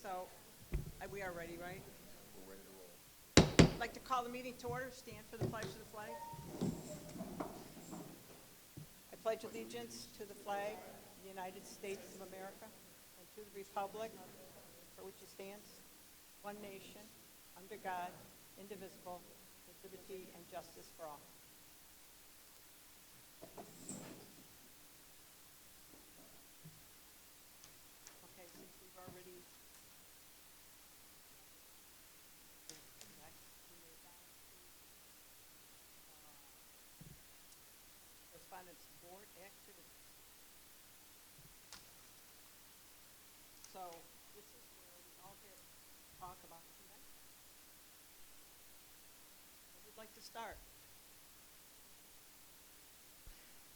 So, we are ready, right? We're ready to roll. I'd like to call the meeting to order. Stand for the pledge of the flag. I pledge allegiance to the flag of the United States of America and to the republic for which it stands, one nation, under God, indivisible, with liberty and justice for all. Okay, since we've already correspondence board activities. So this is where we all get to talk about the convention. So who'd like to start?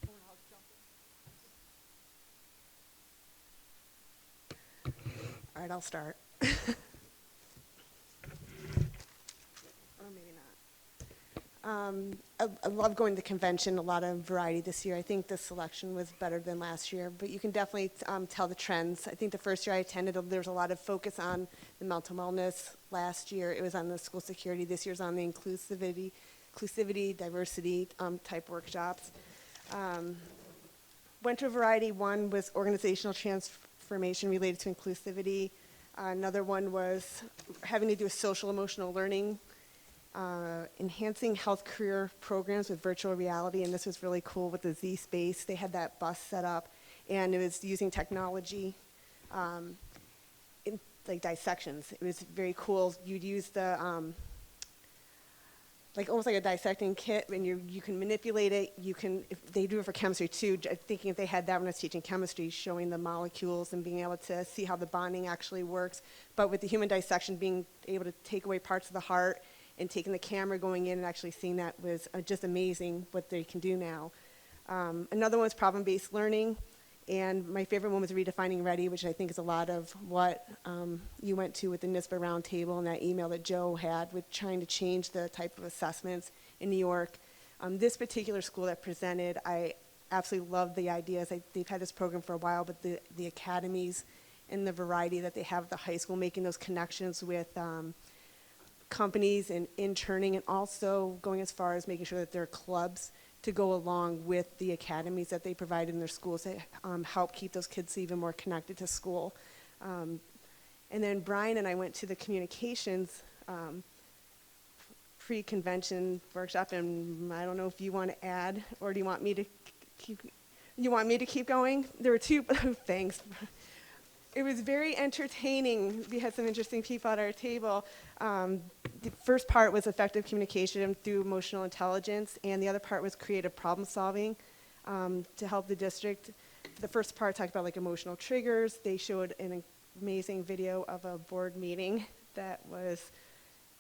I'll jump in. All right, I'll start. Or maybe not. I love going to the convention, a lot of variety this year. I think the selection was better than last year, but you can definitely tell the trends. I think the first year I attended, there was a lot of focus on the mental wellness. Last year, it was on the school security. This year's on the inclusivity, diversity type workshops. Went to a variety. One was organizational transformation related to inclusivity. Another one was having to do with social emotional learning, enhancing health career programs with virtual reality, and this was really cool with the Z Space. They had that bus set up, and it was using technology in like dissections. It was very cool. You'd use the like almost like a dissecting kit, and you can manipulate it. You can, if they do it for chemistry too, thinking if they had that when I was teaching chemistry, showing the molecules and being able to see how the bonding actually works. But with the human dissection, being able to take away parts of the heart and taking the camera going in and actually seeing that was just amazing what they can do now. Another one was problem-based learning. And my favorite one was redefining ready, which I think is a lot of what you went to with the NISBA roundtable and that email that Joe had with trying to change the type of assessments in New York. This particular school that presented, I absolutely love the ideas. They've had this program for a while, but the academies and the variety that they have at the high school, making those connections with companies and interning, and also going as far as making sure that there are clubs to go along with the academies that they provide in their schools that help keep those kids even more connected to school. And then Brian and I went to the communications pre-convention workshop, and I don't know if you want to add, or do you want me to keep going? There were two, thanks. It was very entertaining. We had some interesting people at our table. The first part was effective communication through emotional intelligence, and the other part was creative problem solving to help the district. The first part talked about like emotional triggers. They showed an amazing video of a board meeting that was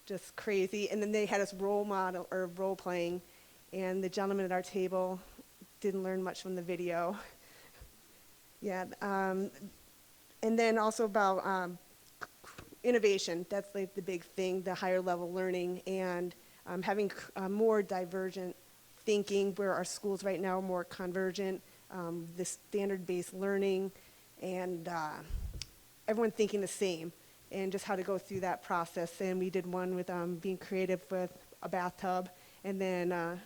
just crazy, and then they had us role playing, and the gentleman at our table didn't learn much from the video. Yeah. And then also about innovation. That's like the big thing, the higher level learning, and having more divergent thinking, where our schools right now are more convergent, the standard-based learning, and everyone thinking the same, and just how to go through that process. And we did one with being creative with a bathtub, and then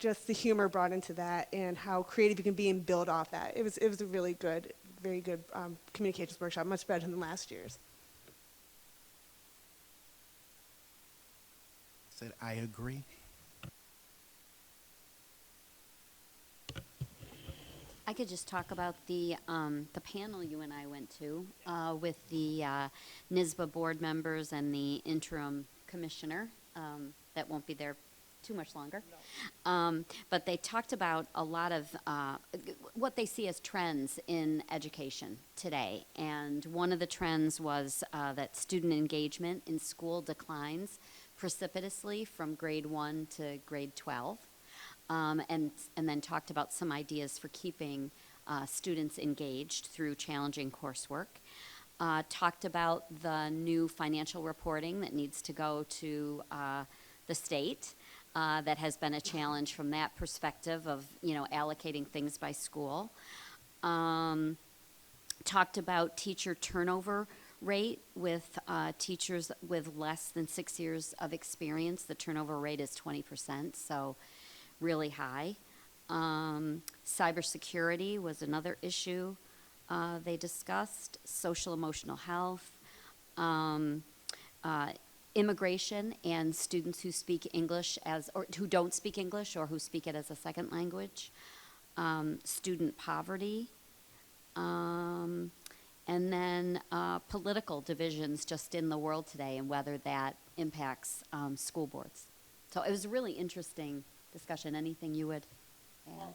just the humor brought into that, and how creative you can be and build off that. It was a really good, very good communications workshop, much better than last year's. Said I agree. I could just talk about the panel you and I went to with the NISBA board members and the interim commissioner that won't be there too much longer. No. But they talked about a lot of what they see as trends in education today. And one of the trends was that student engagement in school declines precipitously from grade 1 to grade 12. And then talked about some ideas for keeping students engaged through challenging coursework. Talked about the new financial reporting that needs to go to the state. That has been a challenge from that perspective of, allocating things by school. Talked about teacher turnover rate with teachers with less than 6 years of experience. The turnover rate is 20%, so really high. Cybersecurity was another issue they discussed. Social emotional health. Immigration and students who speak English or who don't speak English or who speak it as a second language. Student poverty. And then political divisions just in the world today and whether that impacts school boards. So it was a really interesting discussion. Anything you would add?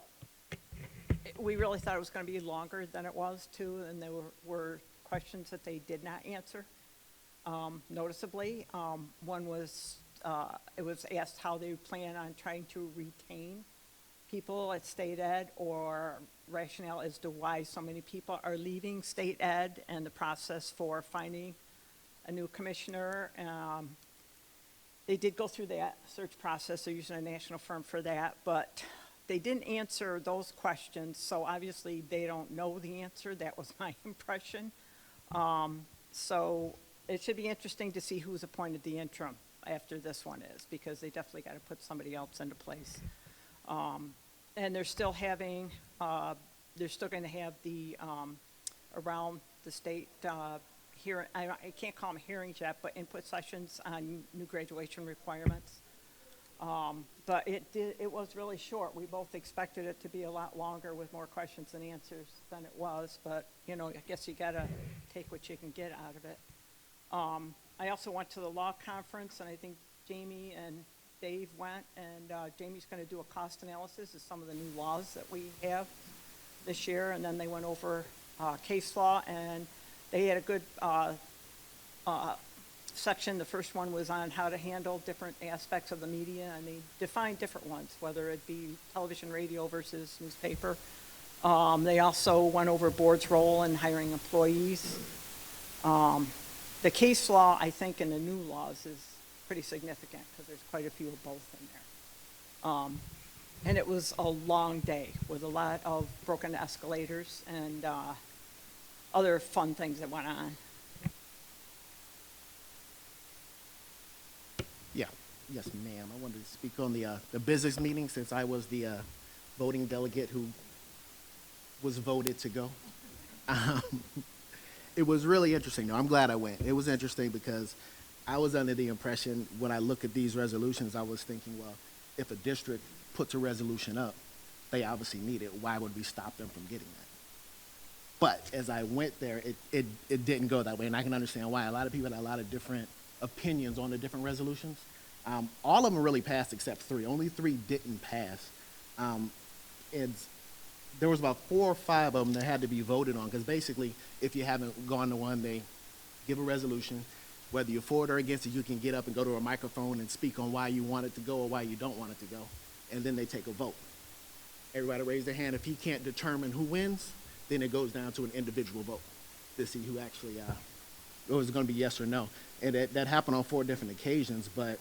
We really thought it was going to be longer than it was, too, and there were questions that they did not answer, noticeably. One was, it was asked how they plan on trying to retain people at state ed, or rationale as to why so many people are leaving state ed and the process for finding a new commissioner. They did go through that search process. They're using a national firm for that, but they didn't answer those questions, so obviously they don't know the answer. That was my impression. So it should be interesting to see who's appointed the interim after this one is, because they definitely got to put somebody else into place. And they're still having, they're still going to have the, around the state hearing, I can't call them hearings yet, but input sessions on new graduation requirements. But it was really short. We both expected it to be a lot longer with more questions and answers than it was, but, you know, I guess you got to take what you can get out of it. I also went to the law conference, and I think Jamie and Dave went, and Jamie's going to do a cost analysis of some of the new laws that we have this year, and then they went over case law, and they had a good section. The first one was on how to handle different aspects of the media, and they defined different ones, whether it be television, radio versus newspaper. They also went over board's role in hiring employees. The case law, I think, in the new laws is pretty significant because there's quite a few of both in there. And it was a long day with a lot of broken escalators and other fun things that went on. Yeah, yes, ma'am. I wanted to speak on the business meeting since I was the voting delegate who was voted to go. It was really interesting, though. I'm glad I went. It was interesting because I was under the impression when I look at these resolutions, I was thinking, well, if a district puts a resolution up, they obviously need it. Why would we stop them from getting that? But as I went there, it didn't go that way, and I can understand why. A lot of people had a lot of different opinions on the different resolutions. All of them really passed except 3. Only 3 didn't pass. And there was about 4 or 5 of them that had to be voted on, because basically, if you haven't gone to one, they give a resolution. Whether you're for it or against it, you can get up and go to a microphone and speak on why you want it to go or why you don't want it to go. And then they take a vote. Everybody raise their hand. If he can't determine who wins, then it goes down to an individual vote to see who actually, it was going to be yes or no. And that happened on 4 different occasions, but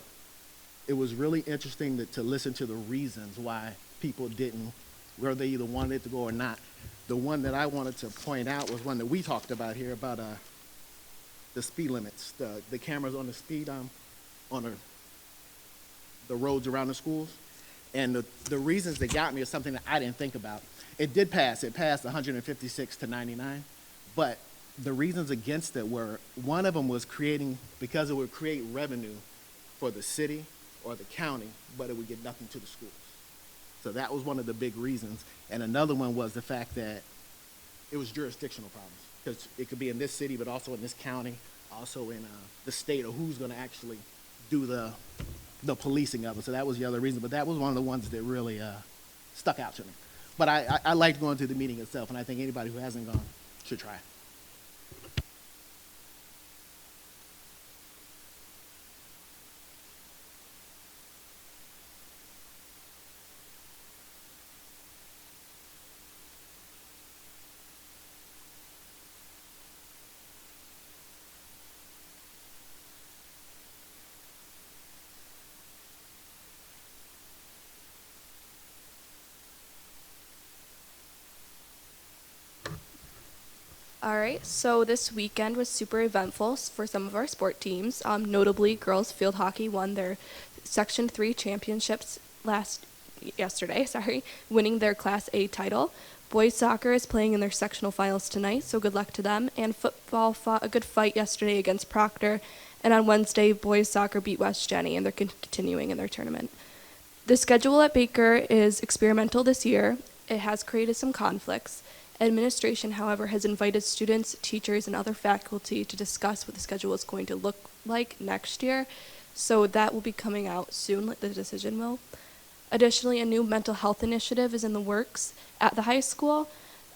it was really interesting to listen to the reasons why people didn't, whether they either wanted it to go or not. The one that I wanted to point out was one that we talked about here about the speed limits, the cameras on the speed, on the roads around the schools. And the reasons that got me is something that I didn't think about. It did pass. It passed 156 to 99. But the reasons against it were, one of them was because it would create revenue for the city or the county, but it would get nothing to the schools. So that was one of the big reasons. And another one was the fact that it was jurisdictional problems, because it could be in this city, but also in this county, also in the state, or who's going to actually do the policing of it. So that was the other reason. But that was one of the ones that really stuck out to me. But I liked going to the meeting itself, and I think anybody who hasn't gone should try. All right, so this weekend was super eventful for some of our sport teams. Notably, girls field hockey won their Section 3 championships yesterday, winning their Class A title. Boys soccer is playing in their sectional finals tonight, so good luck to them. And football fought a good fight yesterday against Proctor. And on Wednesday, boys soccer beat West Jenny, and they're continuing in their tournament. The schedule at Baker is experimental this year. It has created some conflicts. Administration, however, has invited students, teachers, and other faculty to discuss what the schedule is going to look like next year. So that will be coming out soon, the decision will. Additionally, a new mental health initiative is in the works at the high school.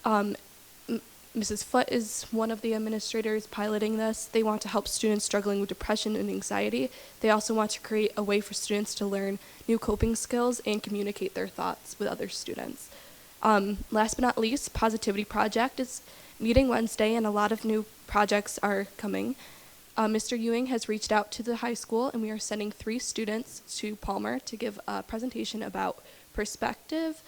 Mrs. Foote is one of the administrators piloting this. They want to help students struggling with depression and anxiety. They also want to create a way for students to learn new coping skills and communicate their thoughts with other students. Last but not least, Positivity Project is meeting Wednesday, and a lot of new projects are coming. Mr. Ewing has reached out to the high school, and we are sending 3 students to Palmer to give a presentation about perspective,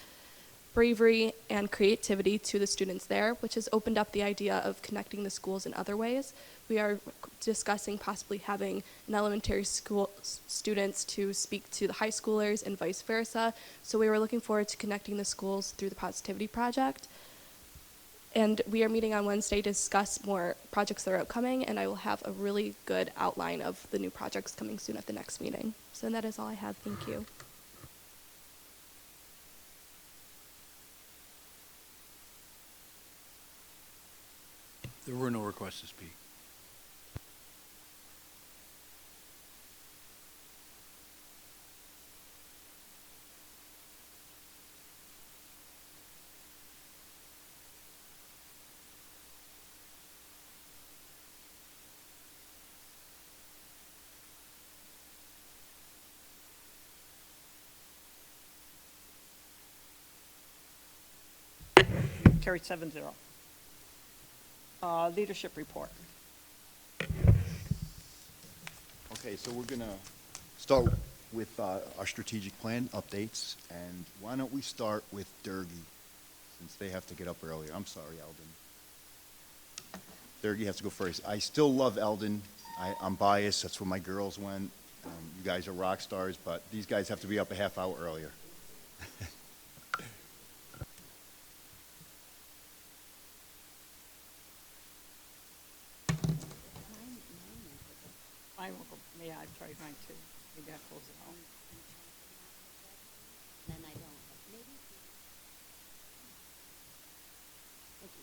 bravery, and creativity to the students there, which has opened up the idea of connecting the schools in other ways. We are discussing possibly having an elementary school students to speak to the high schoolers and vice versa. So we were looking forward to connecting the schools through the Positivity Project. And we are meeting on Wednesday to discuss more projects that are upcoming, and I will have a really good outline of the new projects coming soon at the next meeting. So that is all I have. Thank you. There were no requests to speak. Carried 7-0. Leadership report. Okay, so we're gonna start with our strategic plan updates, and why don't we start with Dergy, since they have to get up earlier. I'm sorry, Eldon. Dergy has to go first. I still love Eldon. I'm biased. That's where my girls went. You guys are rock stars, but these guys have to be up a half hour earlier. Mine will go, yeah, I tried mine too. Maybe I close it out. Then I don't. Maybe. Thank you.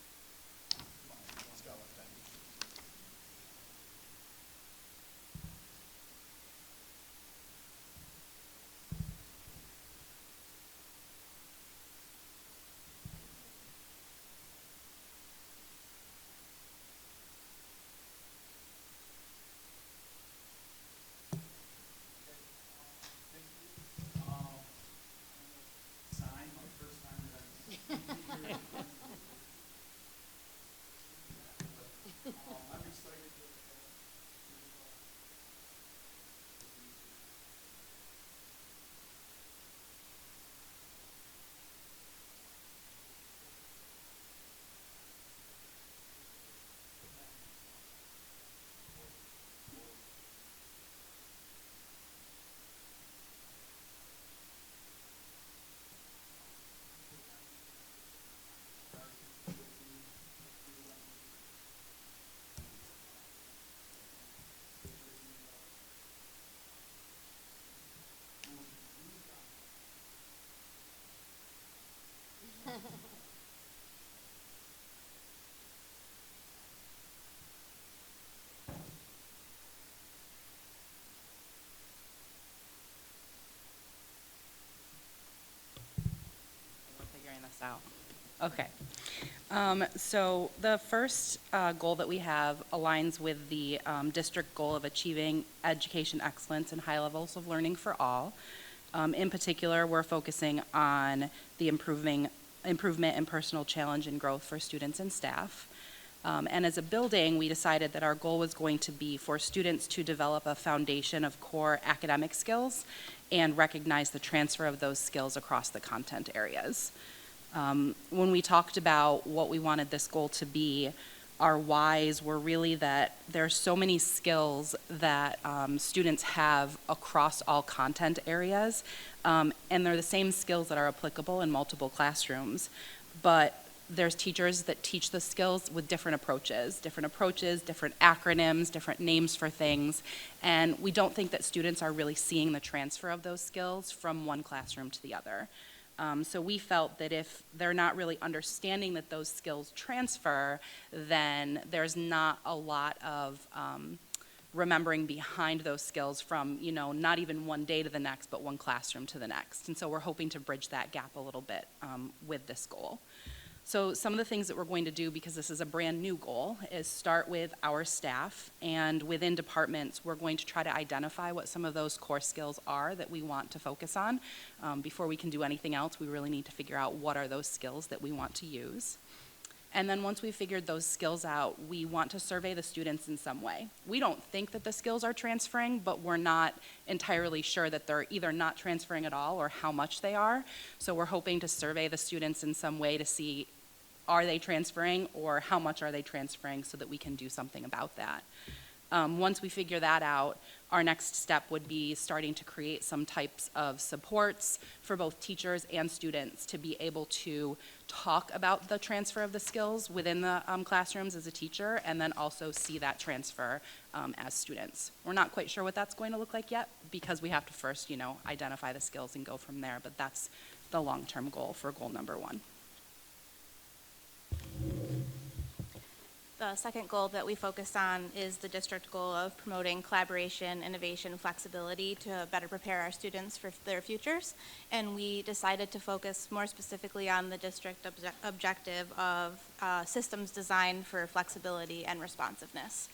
Figuring this out. Okay. So the first goal that we have aligns with the district goal of achieving education excellence and high levels of learning for all. In particular, we're focusing on the improvement in personal challenge and growth for students and staff. And as a building, we decided that our goal was going to be for students to develop a foundation of core academic skills and recognize the transfer of those skills across the content areas. When we talked about what we wanted this goal to be, our whys were really that there's so many skills that students have across all content areas, and they're the same skills that are applicable in multiple classrooms, but there's teachers that teach the skills with different approaches, different acronyms, different names for things, and we don't think that students are really seeing the transfer of those skills from one classroom to the other. So we felt that if they're not really understanding that those skills transfer, then there's not a lot of remembering behind those skills from, not even one day to the next, but one classroom to the next. And so we're hoping to bridge that gap a little bit with this goal. So some of the things that we're going to do, because this is a brand new goal, is start with our staff, and within departments, we're going to try to identify what some of those core skills are that we want to focus on. Before we can do anything else, we really need to figure out what are those skills that we want to use. And then once we've figured those skills out, we want to survey the students in some way. We don't think that the skills are transferring, but we're not entirely sure that they're either not transferring at all or how much they are. So we're hoping to survey the students in some way to see, are they transferring or how much are they transferring, so that we can do something about that. Once we figure that out, our next step would be starting to create some types of supports for both teachers and students to be able to talk about the transfer of the skills within the classrooms as a teacher, and then also see that transfer as students. We're not quite sure what that's going to look like yet, because we have to first, identify the skills and go from there, but that's the long-term goal for goal number 1. The second goal that we focused on is the district goal of promoting collaboration, innovation, flexibility to better prepare our students for their futures. And we decided to focus more specifically on the district objective of systems designed for flexibility and responsiveness.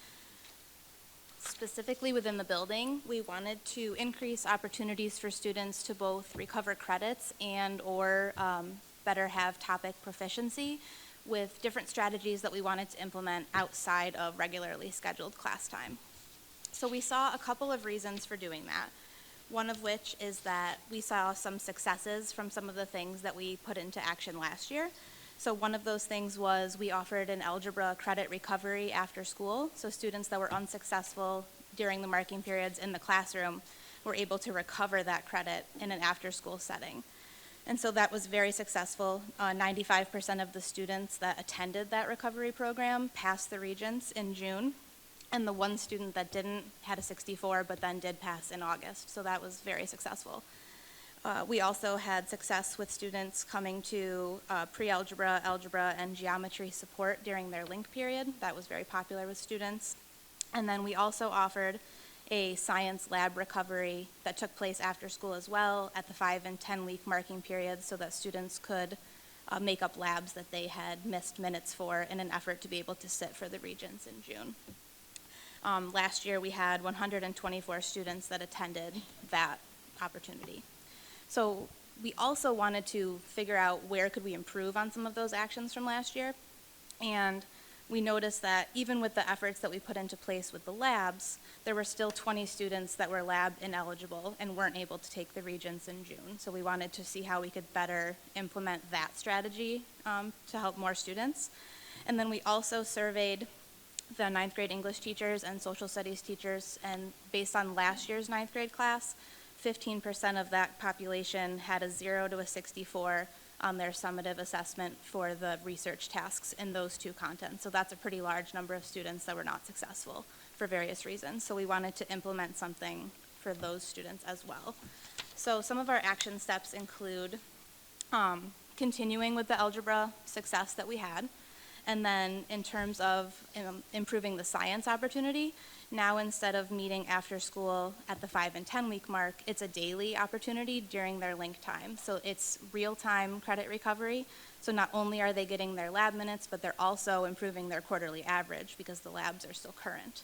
Specifically within the building, we wanted to increase opportunities for students to both recover credits and or better have topic proficiency, with different strategies that we wanted to implement outside of regularly scheduled class time. So we saw a couple of reasons for doing that. One of which is that we saw some successes from some of the things that we put into action last year. So one of those things was we offered an algebra credit recovery after school. So students that were unsuccessful during the marking periods in the classroom were able to recover that credit in an after-school setting. And so that was very successful. 95% of the students that attended that recovery program passed the Regents in June. And the one student that didn't had a 64, but then did pass in August. So that was very successful. We also had success with students coming to pre-algebra, algebra, and geometry support during their link period. That was very popular with students. And then we also offered a science lab recovery that took place after school as well at the 5 and 10 week marking periods, so that students could make up labs that they had missed minutes for in an effort to be able to sit for the Regents in June. Last year we had 124 students that attended that opportunity. So we also wanted to figure out where could we improve on some of those actions from last year, and we noticed that even with the efforts that we put into place with the labs, there were still 20 students that were lab ineligible and weren't able to take the Regents in June. So we wanted to see how we could better implement that strategy to help more students. And then we also surveyed the 9th grade English teachers and social studies teachers, and based on last year's 9th grade class, 15% of that population had a 0 to a 64 on their summative assessment for the research tasks in those two contents. So that's a pretty large number of students that were not successful for various reasons. So we wanted to implement something for those students as well. So some of our action steps include continuing with the algebra success that we had. And then in terms of improving the science opportunity, now instead of meeting after school at the 5 and 10 week mark, it's a daily opportunity during their link time. So it's real-time credit recovery. So not only are they getting their lab minutes, but they're also improving their quarterly average because the labs are still current.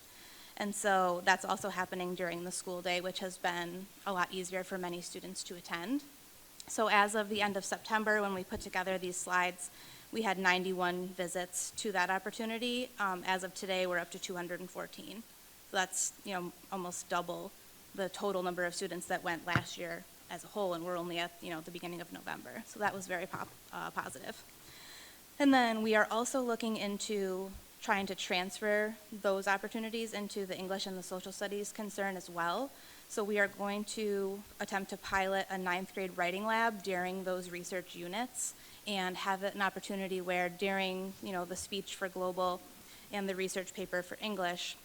And so that's also happening during the school day, which has been a lot easier for many students to attend. So as of the end of September, when we put together these slides, we had 91 visits to that opportunity. As of today, we're up to 214. So that's, almost double the total number of students that went last year as a whole, and we're only at, the beginning of November. So that was very positive. And then we are also looking into trying to transfer those opportunities into the English and the social studies concern as well. So we are going to attempt to pilot a 9th grade writing lab during those research units and have an opportunity where during, the speech for global and the research paper for English,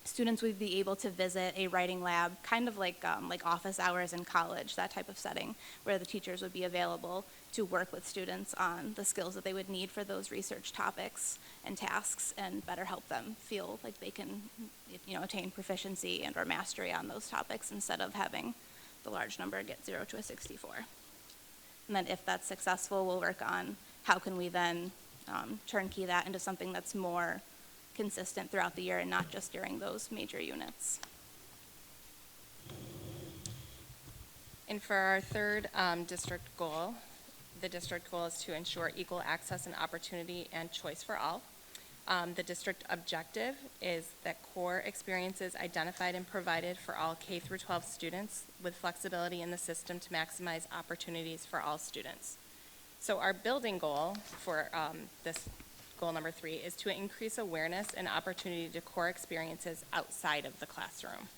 students would be able to visit a writing lab, kind of like office hours in college, that type of setting, where the teachers would be available to work with students on the skills that they would need for those research topics and tasks, and better help them feel like they can, attain proficiency and or mastery on those topics instead of having the large number get 0 to a 64. And then if that's successful, we'll work on how can we then turnkey that into something that's more consistent throughout the year and not just during those major units. And for our third district goal, the district goal is to ensure equal access and opportunity and choice for all. The district objective is that core experiences identified and provided for all K through 12 students with flexibility in the system to maximize opportunities for all students. So our building goal for this goal number 3 is to increase awareness and opportunity to core experiences outside of the classroom.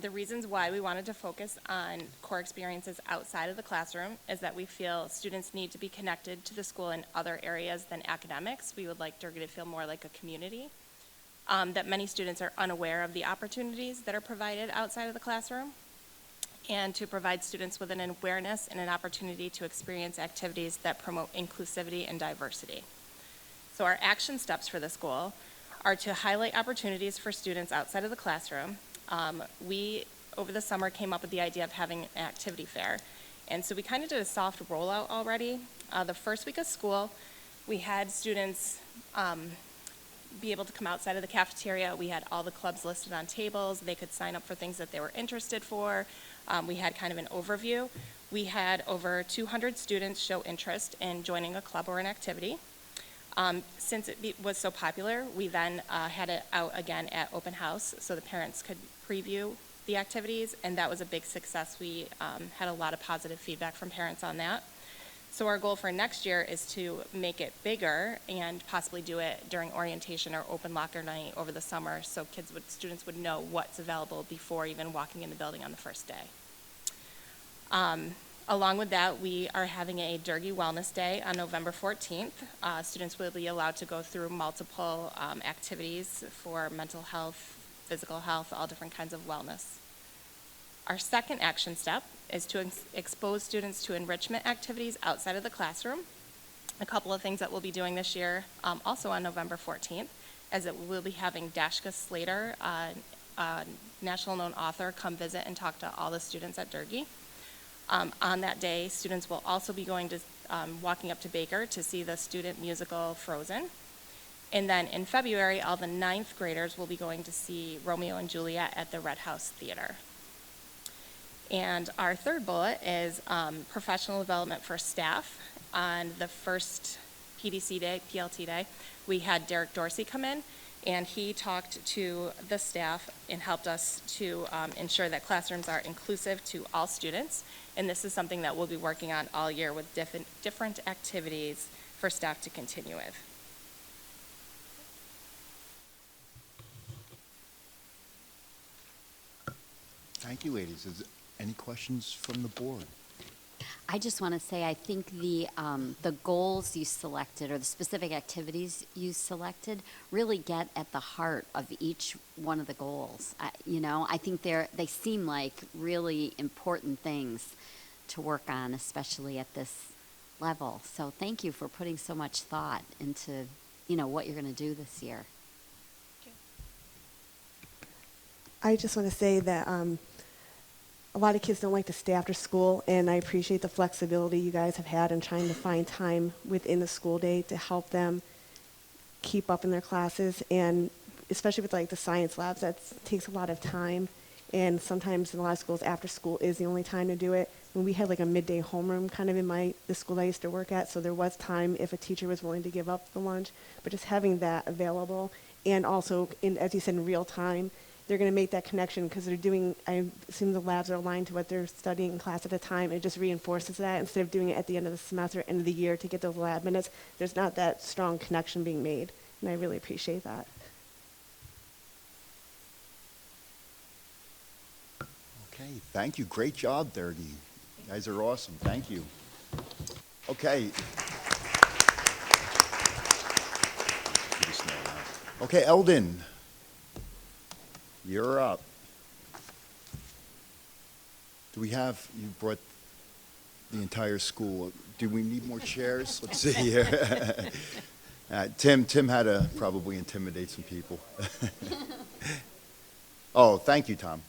The reasons why we wanted to focus on core experiences outside of the classroom is that we feel students need to be connected to the school in other areas than academics. We would like Durga to feel more like a community. That many students are unaware of the opportunities that are provided outside of the classroom, and to provide students with an awareness and an opportunity to experience activities that promote inclusivity and diversity. So our action steps for this goal are to highlight opportunities for students outside of the classroom. We, over the summer, came up with the idea of having an activity fair. And so we kind of did a soft rollout already. The first week of school, we had students be able to come outside of the cafeteria. We had all the clubs listed on tables. They could sign up for things that they were interested for. We had kind of an overview. We had over 200 students show interest in joining a club or an activity. Since it was so popular, we then had it out again at open house so the parents could preview the activities, and that was a big success. We had a lot of positive feedback from parents on that. So our goal for next year is to make it bigger and possibly do it during orientation or open locker night over the summer, so students would know what's available before even walking in the building on the first day. Along with that, we are having a Durga Wellness Day on November 14th. Students will be allowed to go through multiple activities for mental health, physical health, all different kinds of wellness. Our second action step is to expose students to enrichment activities outside of the classroom. A couple of things that we'll be doing this year, also on November 14th, is that we'll be having Dashka Slater, a national known author, come visit and talk to all the students at Durga. On that day, students will also be going to walking up to Baker to see the student musical Frozen. And then in February, all the 9th graders will be going to see Romeo and Juliet at the Red House Theater. And our third bullet is professional development for staff. On the first PDC day, PLT day, we had Derek Dorsey come in, and he talked to the staff and helped us to ensure that classrooms are inclusive to all students. And this is something that we'll be working on all year with different activities for staff to continue with. Thank you, ladies. Is there any questions from the board? I just want to say, I think the goals you selected or the specific activities you selected really get at the heart of each one of the goals. I think they seem like really important things to work on, especially at this level. So thank you for putting so much thought into, what you're going to do this year. I just want to say that a lot of kids don't like to stay after school, and I appreciate the flexibility you guys have had in trying to find time within the school day to help them keep up in their classes, and especially with like the science labs, that takes a lot of time, and sometimes in a lot of schools after school is the only time to do it. And we had like a midday homeroom kind of in the school I used to work at, so there was time if a teacher was willing to give up the lunch, but just having that available, and also, as you said, in real time, they're going to make that connection because I assume the labs are aligned to what they're studying in class at a time. It just reinforces that instead of doing it at the end of the semester, end of the year to get those lab minutes. There's not that strong connection being made. and I really appreciate that. Okay, thank you. Great job, Dergi. You guys are awesome. Thank you. Okay. Okay, Eldon, you're up. Do we have, you brought the entire school. Do we need more chairs? Let's see here. Tim had to probably intimidate some people. Oh, thank you, Tom.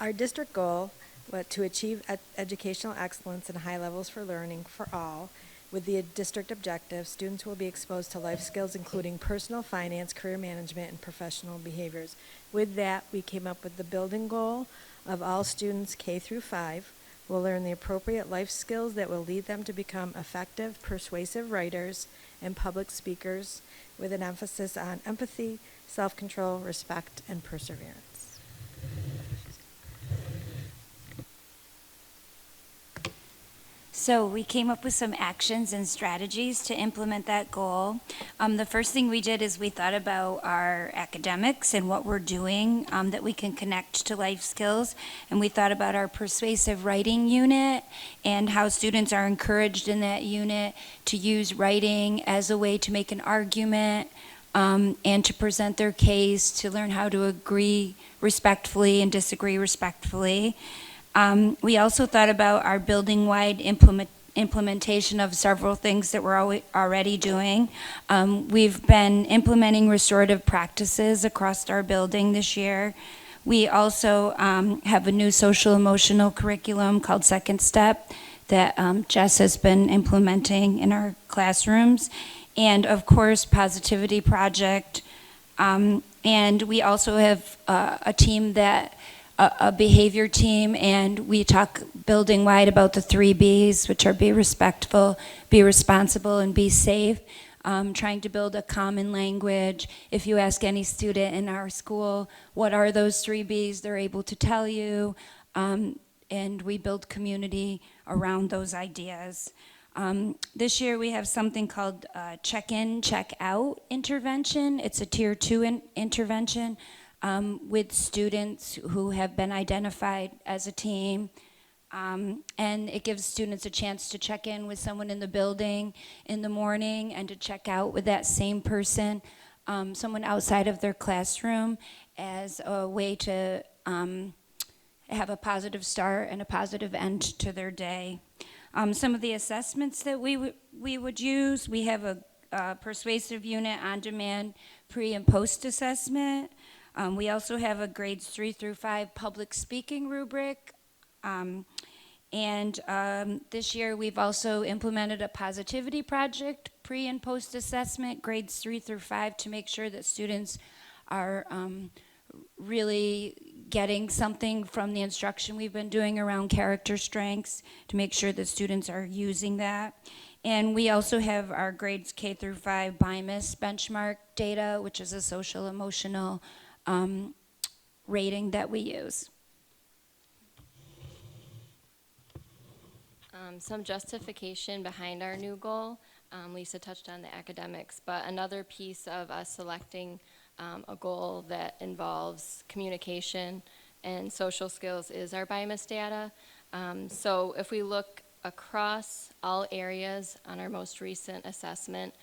Our district goal was to achieve educational excellence and high levels for learning for all. With the district objective, students will be exposed to life skills including personal finance, career management, and professional behaviors. With that, we came up with the building goal of all students K through 5 will learn the appropriate life skills that will lead them to become effective, persuasive writers and public speakers with an emphasis on empathy, self-control, respect, and perseverance. So we came up with some actions and strategies to implement that goal. The first thing we did is we thought about our academics and what we're doing that we can connect to life skills. And we thought about our persuasive writing unit and how students are encouraged in that unit to use writing as a way to make an argument and to present their case, to learn how to agree respectfully and disagree respectfully. We also thought about our building-wide implementation of several things that we're already doing. We've been implementing restorative practices across our building this year. We also have a new social-emotional curriculum called Second Step that Jess has been implementing in our classrooms. And of course, Positivity Project. And we also have a team that a behavior team, and we talk building-wide about the 3 Bs, which are be respectful, be responsible, and be safe. Trying to build a common language. If you ask any student in our school, what are those 3 Bs, they're able to tell you, and we build community around those ideas. This year we have something called check-in, check-out intervention. It's a tier 2 intervention. With students who have been identified as a team. And it gives students a chance to check in with someone in the building in the morning and to check out with that same person, someone outside of their classroom, as a way to have a positive start and a positive end to their day. Some of the assessments that we would use, we have a persuasive unit on-demand pre- and post-assessment. We also have a grades 3 through 5 public speaking rubric. This year we've also implemented a positivity project, pre- and post-assessment, grades 3 through 5, to make sure that students are really getting something from the instruction we've been doing around character strengths to make sure that students are using that. And we also have our grades K through 5 BIMIS benchmark data, which is a social emotional rating that we use. Some justification behind our new goal. Lisa touched on the academics, but another piece of us selecting a goal that involves communication and social skills is our BIMIS data. So if we look across all areas on our most recent assessment,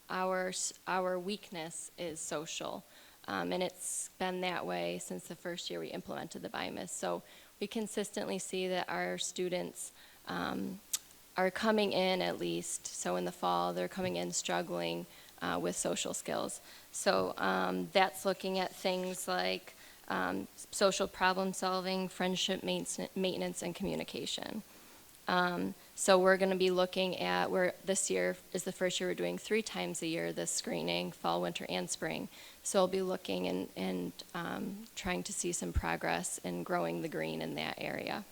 our weakness is social. And it's been that way since the first year we implemented the BIMIS. So we consistently see that our students are coming in, at least, so in the fall, they're coming in struggling with social skills. So that's looking at things like social problem solving, friendship maintenance, and communication. So we're going to be looking at, this year is the first year we're doing 3 times a year this screening, fall, winter, and spring. So we'll be looking and trying to see some progress in growing the green in that area.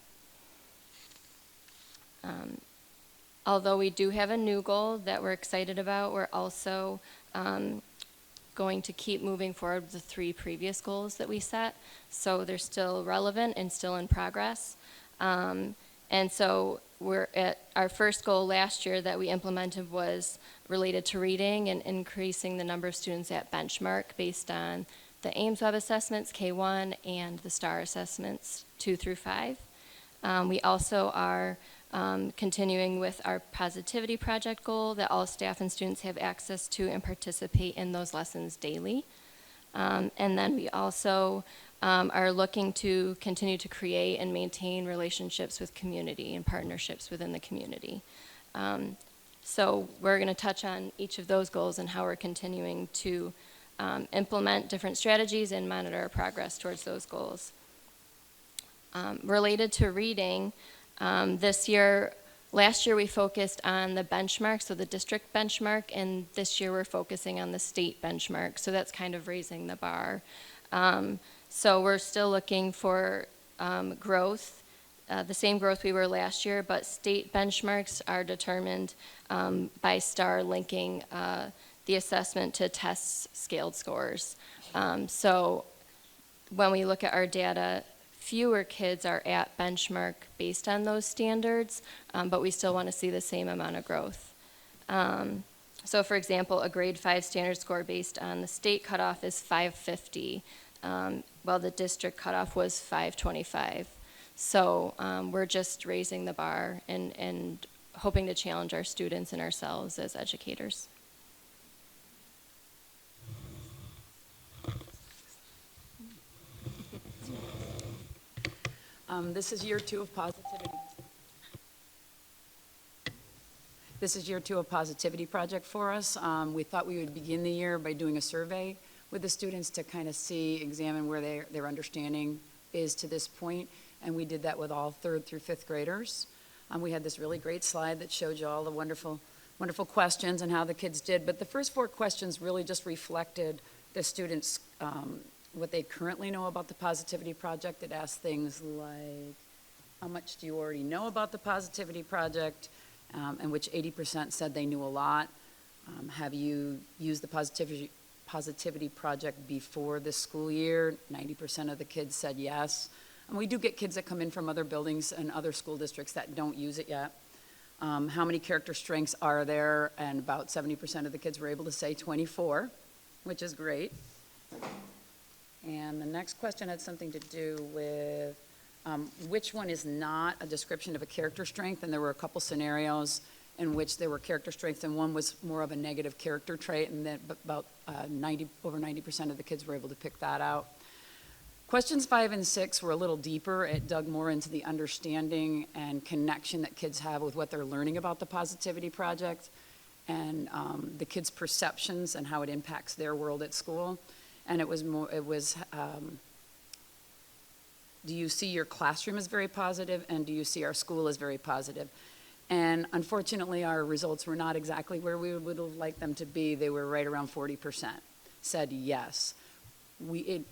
Although we do have a new goal that we're excited about, we're also going to keep moving forward with the 3 previous goals that we set. So they're still relevant and still in progress. And so we're at our first goal last year that we implemented was related to reading and increasing the number of students at benchmark based on the Ames Web assessments, K1, and the STAR assessments, 2 through 5. We also are continuing with our positivity project goal that all staff and students have access to and participate in those lessons daily. And then we also are looking to continue to create and maintain relationships with community and partnerships within the community. So we're going to touch on each of those goals and how we're continuing to implement different strategies and monitor our progress towards those goals. Related to reading, last year we focused on the benchmark, so the district benchmark, and this year we're focusing on the state benchmark, so that's kind of raising the bar. So we're still looking for growth, the same growth we were last year, but state benchmarks are determined by STAR linking the assessment to tests scaled scores. So when we look at our data, fewer kids are at benchmark based on those standards, but we still want to see the same amount of growth. So for example, a grade 5 standard score based on the state cutoff is 550, while the district cutoff was 525. So we're just raising the bar and hoping to challenge our students and ourselves as educators. This is year 2 of positivity. This is year 2 of positivity project for us. We thought we would begin the year by doing a survey with the students to kind of examine where their understanding is to this point. And we did that with all 3rd through 5th graders. We had this really great slide that showed you all the wonderful, wonderful questions and how the kids did. But the first 4 questions really just reflected the students' what they currently know about the Positivity Project. It asked things like, how much do you already know about the Positivity Project? And which 80% said they knew a lot. Have you used the Positivity Project before this school year? 90% of the kids said yes. And we do get kids that come in from other buildings and other school districts that don't use it yet. How many character strengths are there? And about 70% of the kids were able to say 24, which is great. And the next question had something to do with which one is not a description of a character strength, and there were a couple scenarios in which there were character strengths, and one was more of a negative character trait, and then about over 90% of the kids were able to pick that out. Questions 5 and 6 were a little deeper. It dug more into the understanding and connection that kids have with what they're learning about the Positivity Project, and the kids' perceptions and how it impacts their world at school. And it was do you see your classroom as very positive, and do you see our school as very positive? And unfortunately, our results were not exactly where we would have liked them to be. They were right around 40% said yes.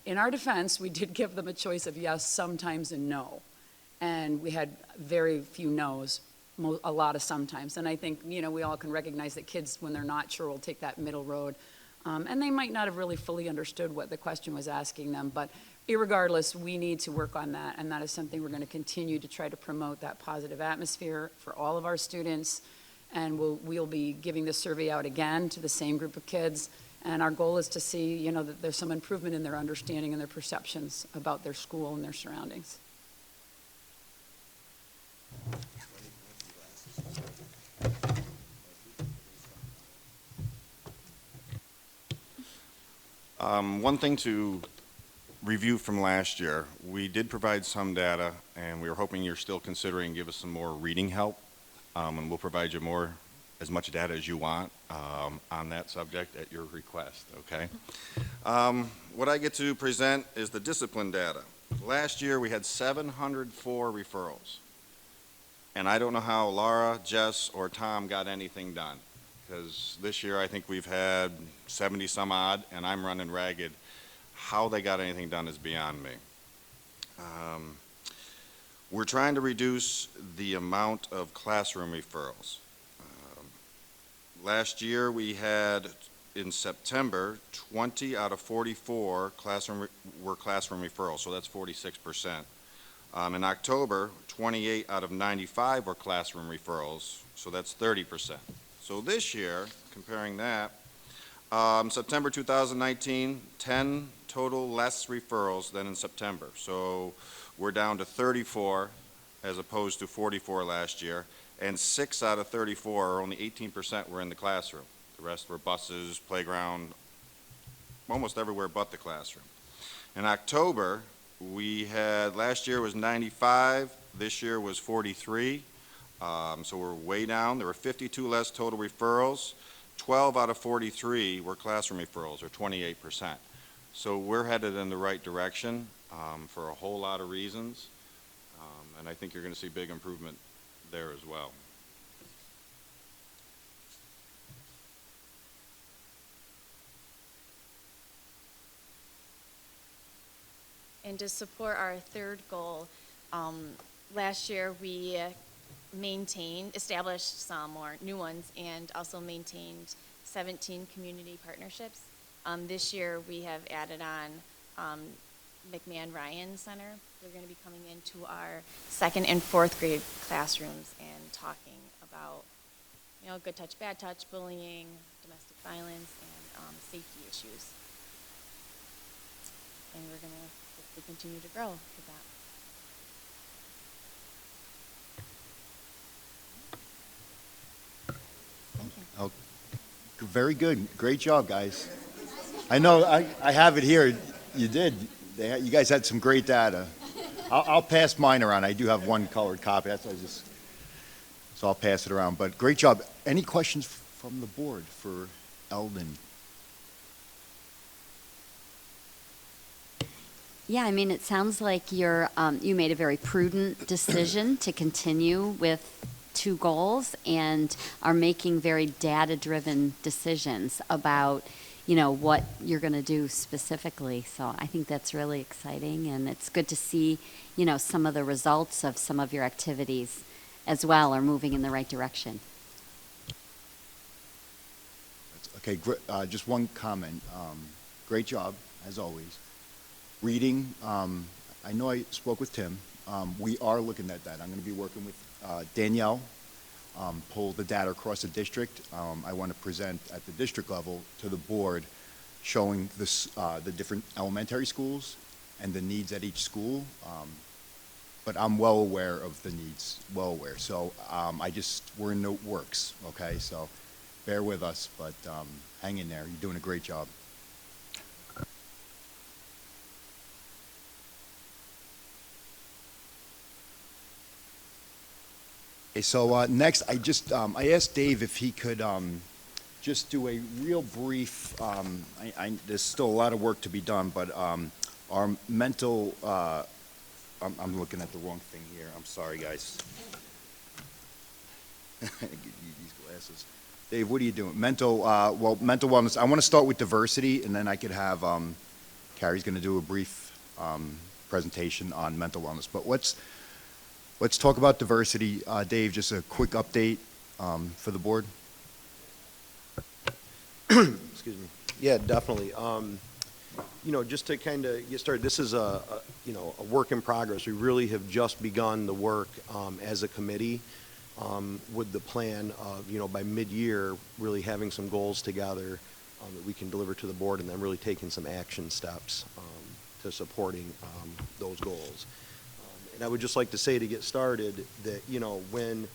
in our defense, we did give them a choice of yes, sometimes, and no. And we had very few no's, a lot of sometimes. And I think, we all can recognize that kids, when they're not sure, will take that middle road. And they might not have really fully understood what the question was asking them, but irregardless, we need to work on that, and that is something we're going to continue to try to promote, that positive atmosphere for all of our students. And we'll be giving this survey out again to the same group of kids, and our goal is to see, that there's some improvement in their understanding and their perceptions about their school and their surroundings. One thing to review from last year, we did provide some data, and we were hoping you're still considering give us some more reading help, and we'll provide you as much data as you want on that subject at your request, okay? What I get to present is the discipline data. Last year, we had 704 referrals, and I don't know how Laura, Jess, or Tom got anything done, because this year I think we've had 70 some odd, and I'm running ragged. How they got anything done is beyond me. We're trying to reduce the amount of classroom referrals. Last year we had, in September, 20 out of 44 were classroom referrals, so that's 46%. In October, 28 out of 95 were classroom referrals, so that's 30%. So this year, comparing that, September 2019, 10 total less referrals than in September. So we're down to 34 as opposed to 44 last year, and 6 out of 34, or only 18%, were in the classroom. The rest were buses, playground, almost everywhere but the classroom. In October, we had, last year was 95, this year was 43, so we're way down. There were 52 less total referrals. 12 out of 43 were classroom referrals, or 28%. So we're headed in the right direction for a whole lot of reasons, and I think you're going to see big improvement there as well. And to support our third goal, last year we established some more new ones, and also maintained 17 community partnerships. This year we have added on McMahon Ryan Center. They're going to be coming into our 2nd and 4th grade classrooms and talking about, good touch, bad touch, bullying, domestic violence, and safety issues. And we're going to hopefully continue to grow with that. Thank you. Oh, very good. Great job, guys. I know I have it here. You did. You guys had some great data. I'll pass mine around. I do have one colored copy. That's why so I'll pass it around. But great job. Any questions from the board for Eldon? Yeah, I mean, it sounds like you made a very prudent decision to continue with 2 goals and are making very data-driven decisions about, what you're going to do specifically. So I think that's really exciting, and it's good to see, some of the results of some of your activities as well are moving in the right direction. Okay, just one comment. Great job, as always. Reading, I know I spoke with Tim. We are looking at that. I'm going to be working with Danielle, pull the data across the district. I want to present at the district level to the board, showing this, the different elementary schools and the needs at each school. But I'm well aware of the needs, well aware. So we're in the works, okay? So bear with us, but hang in there. You're doing a great job. Okay, so next, I asked Dave if he could just do a real brief, there's still a lot of work to be done, but our mental, I'm looking at the wrong thing here. I'm sorry, guys. These glasses. Dave, what are you doing? Mental wellness. I want to start with diversity, and then I could have Carrie's going to do a brief presentation on mental wellness. But let's talk about diversity. Dave, just a quick update for the board. Excuse me. Yeah, definitely. You know, just to kind of get started, this is a work in progress. We really have just begun the work as a committee with the plan of, by mid-year, really having some goals together that we can deliver to the board, and then really taking some action steps to supporting those goals. And I would just like to say, to get started, that, when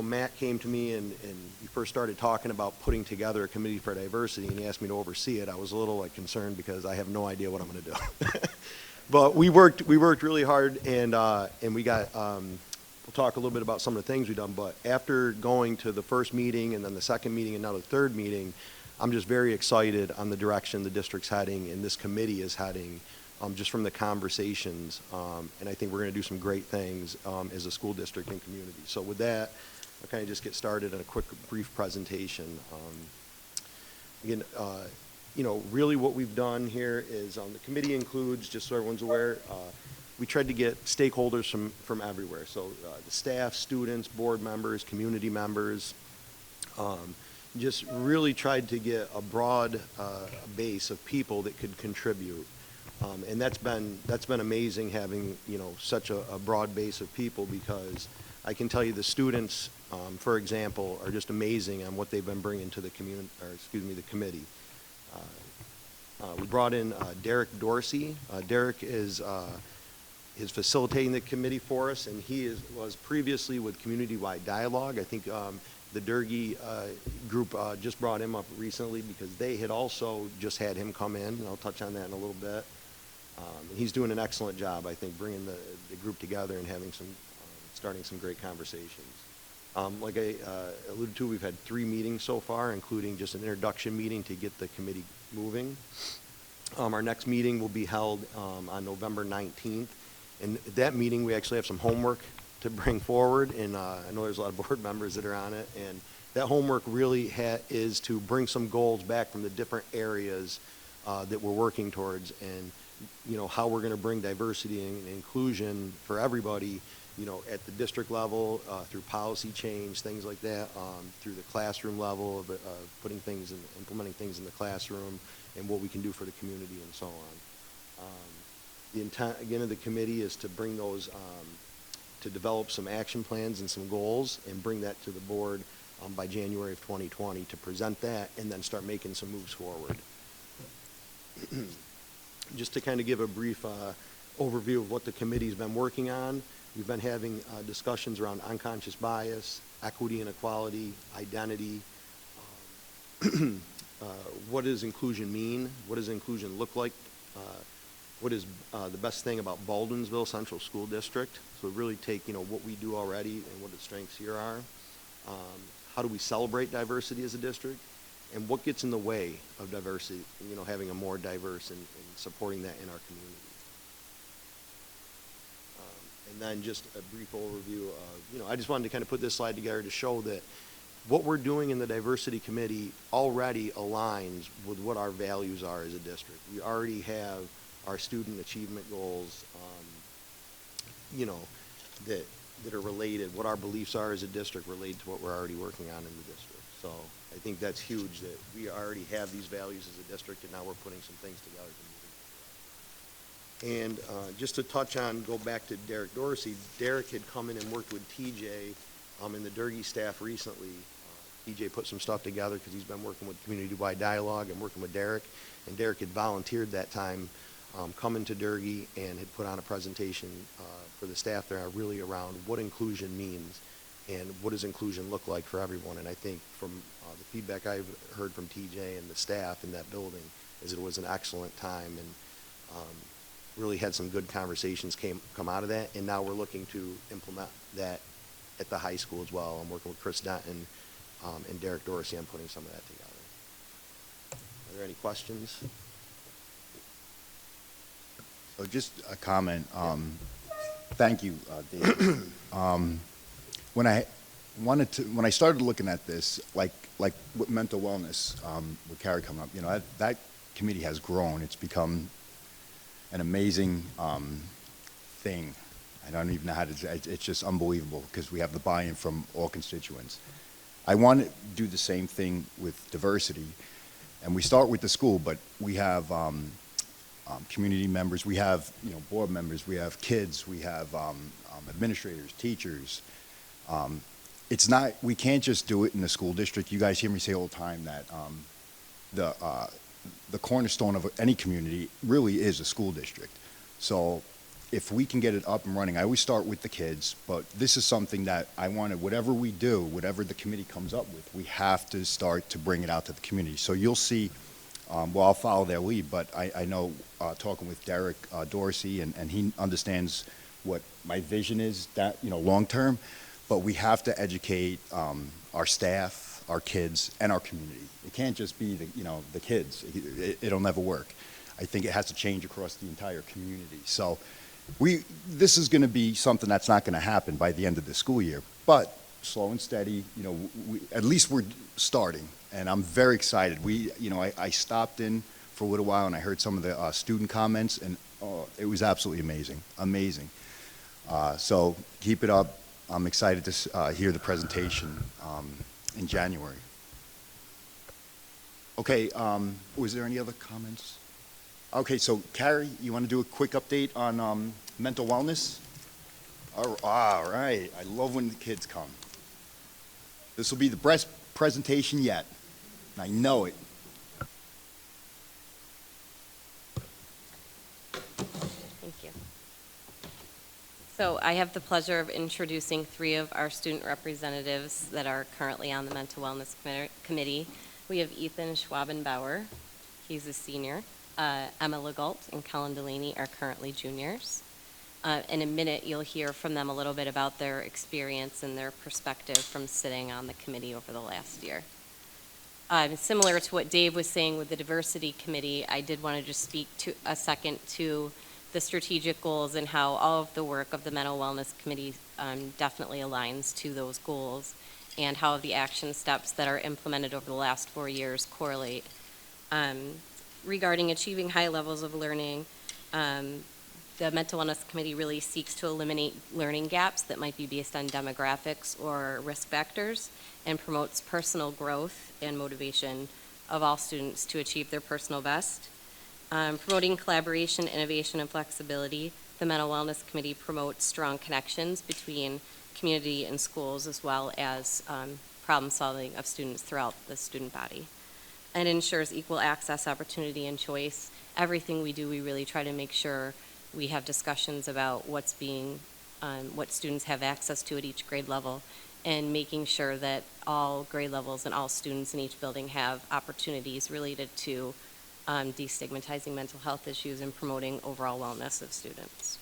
Matt came to me and he first started talking about putting together a committee for diversity, and he asked me to oversee it, I was a little concerned because I have no idea what I'm going to do. But we worked really hard, and we got, we'll talk a little bit about some of the things we've done, but after going to the first meeting and then the second meeting and now the third meeting, I'm just very excited on the direction the district's heading and this committee is heading, just from the conversations, and I think we're going to do some great things as a school district and community. So with that, I'll kind of just get started on a quick, brief presentation. Again, really what we've done here is, the committee includes, just so everyone's aware, we tried to get stakeholders from everywhere. So the staff, students, board members, community members, just really tried to get a broad base of people that could contribute. And that's been amazing, having such a broad base of people, because I can tell you the students, for example, are just amazing on what they've been bringing to the the committee. We brought in Derek Dorsey. Derek is facilitating the committee for us, and he was previously with Community-Wide Dialogue. I think the Durkee group just brought him up recently because they had also just had him come in, and I'll touch on that in a little bit. And he's doing an excellent job, I think, bringing the group together and having starting some great conversations. Like I alluded to, we've had 3 meetings so far, including just an introduction meeting to get the committee moving. Our next meeting will be held on November 19th. And at that meeting, we actually have some homework to bring forward, and I know there's a lot of board members that are on it, and that homework really is to bring some goals back from the different areas that we're working towards, and how we're going to bring diversity and inclusion for everybody, at the district level, through policy change, things like that, through the classroom level of putting things and implementing things in the classroom, and what we can do for the community and so on. The intent, again, of the committee is to bring those, to develop some action plans and some goals and bring that to the board by January of 2020 to present that and then start making some moves forward. Just to kind of give a brief overview of what the committee's been working on, we've been having discussions around unconscious bias, equity and equality, identity. What does inclusion mean? What does inclusion look like? What is the best thing about Baldwinsville Central School District? So really take, what we do already and what the strengths here are. How do we celebrate diversity as a district? And what gets in the way of diversity, having a more diverse and supporting that in our community. And then just a brief overview of, I just wanted to kind of put this slide together to show that what we're doing in the diversity committee already aligns with what our values are as a district. We already have our student achievement goals, that are related, what our beliefs are as a district related to what we're already working on in the district. So I think that's huge, that we already have these values as a district, and now we're putting some things together to move in. And just to touch on, go back to Derek Dorsey, Derek had come in and worked with TJ and the Durkee staff recently. TJ put some stuff together because he's been working with Community-Wide Dialogue and working with Derek, and Derek had volunteered that time coming to Durkee and had put on a presentation for the staff there really around what inclusion means and what does inclusion look like for everyone. And I think from the feedback I've heard from TJ and the staff in that building is it was an excellent time, and really had some good conversations come out of that. And now we're looking to implement that at the high school as well. I'm working with Chris Denton and Derek Dorsey on putting some of that together. Are there any questions? So just a comment. Thank you, Dave. When I started looking at this, like with mental wellness, with Carrie coming up, committee has grown. It's become an amazing thing. I don't even know how to say it. It's just unbelievable because we have the buy-in from all constituents. I want to do the same thing with diversity, and we start with the school, but we have community members, we have board members, we have kids, we have administrators, teachers. It's not, we can't just do it in the school district. You guys hear me say all the time that the cornerstone of any community really is a school district. So if we can get it up and running, I always start with the kids, but this is something that I wanted, whatever we do, whatever the committee comes up with, we have to start to bring it out to the community. So you'll see, well, I'll follow their lead, but I know talking with Derek Dorsey, and he understands what my vision is, that, long-term, but we have to educate our staff, our kids, and our community. It can't just be the kids. It'll never work. I think it has to change across the entire community. So this is going to be something that's not going to happen by the end of the school year, but slow and steady, at least we're starting, and I'm very excited. I stopped in for a little while and I heard some of the student comments, and it was absolutely amazing, amazing. So keep it up. I'm excited to hear the presentation in January. Okay, was there any other comments? Okay, so Carrie, you want to do a quick update on mental wellness? All right, I love when the kids come. This will be the best presentation yet. I know it. Thank you. So I have the pleasure of introducing 3 of our student representatives that are currently on the Mental Wellness Committee. We have Ethan Schwabenbauer. He's a senior. Emma Legault and Kellen Delaney are currently juniors. In a minute, you'll hear from them a little bit about their experience and their perspective from sitting on the committee over the last year. Similar to what Dave was saying with the Diversity Committee, I did want to just speak to a second to the strategic goals and how all of the work of the Mental Wellness Committee definitely aligns to those goals, and how the action steps that are implemented over the last 4 years correlate. Regarding achieving high levels of learning, the Mental Wellness Committee really seeks to eliminate learning gaps that might be based on demographics or risk factors, and promotes personal growth and motivation of all students to achieve their personal best. Promoting collaboration, innovation, and flexibility, the Mental Wellness Committee promotes strong connections between community and schools, as well as problem solving of students throughout the student body. And ensures equal access, opportunity, and choice. Everything we do, we really try to make sure we have discussions about what students have access to at each grade level, and making sure that all grade levels and all students in each building have opportunities related to destigmatizing mental health issues and promoting overall wellness of students.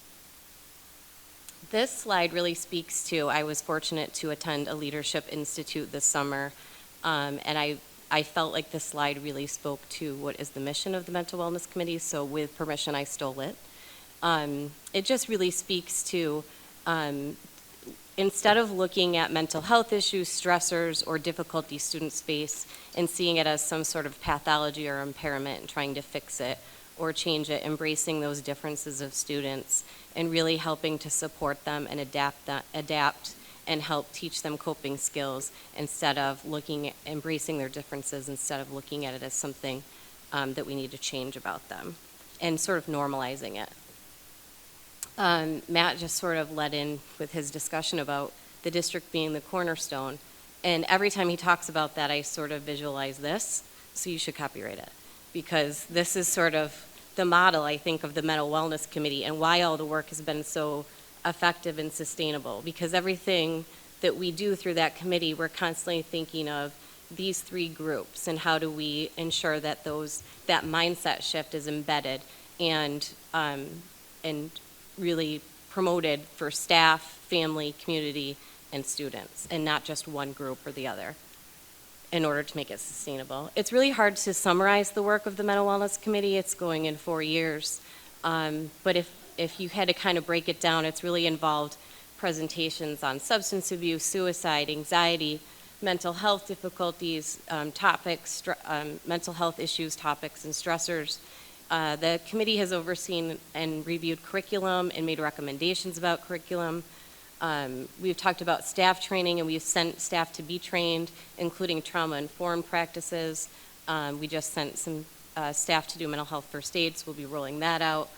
This slide really speaks to, I was fortunate to attend a Leadership Institute this summer, and I felt like this slide really spoke to what is the mission of the Mental Wellness Committee, so with permission, I stole it. It just really speaks to, instead of looking at mental health issues, stressors, or difficulties students face and seeing it as some sort of pathology or impairment and trying to fix it or change it, embracing those differences of students and really helping to support them and adapt and help teach them coping skills instead of embracing their differences, instead of looking at it as something that we need to change about them, and sort of normalizing it. Matt just sort of led in with his discussion about the district being the cornerstone, and every time he talks about that, I sort of visualize this, so you should copyright it, because this is sort of the model, I think, of the Mental Wellness Committee and why all the work has been so effective and sustainable, because everything that we do through that committee, we're constantly thinking of these 3 groups and how do we ensure that that mindset shift is embedded and really promoted for staff, family, community, and students, and not just one group or the other, in order to make it sustainable. It's really hard to summarize the work of the Mental Wellness Committee. It's going in 4 years, but if you had to kind of break it down, it's really involved presentations on substance abuse, suicide, anxiety, mental health difficulties, topics, mental health issues, topics, and stressors. The committee has overseen and reviewed curriculum and made recommendations about curriculum. We've talked about staff training, and we've sent staff to be trained, including trauma-informed practices. We just sent some staff to do mental health first aids. We'll be rolling that out.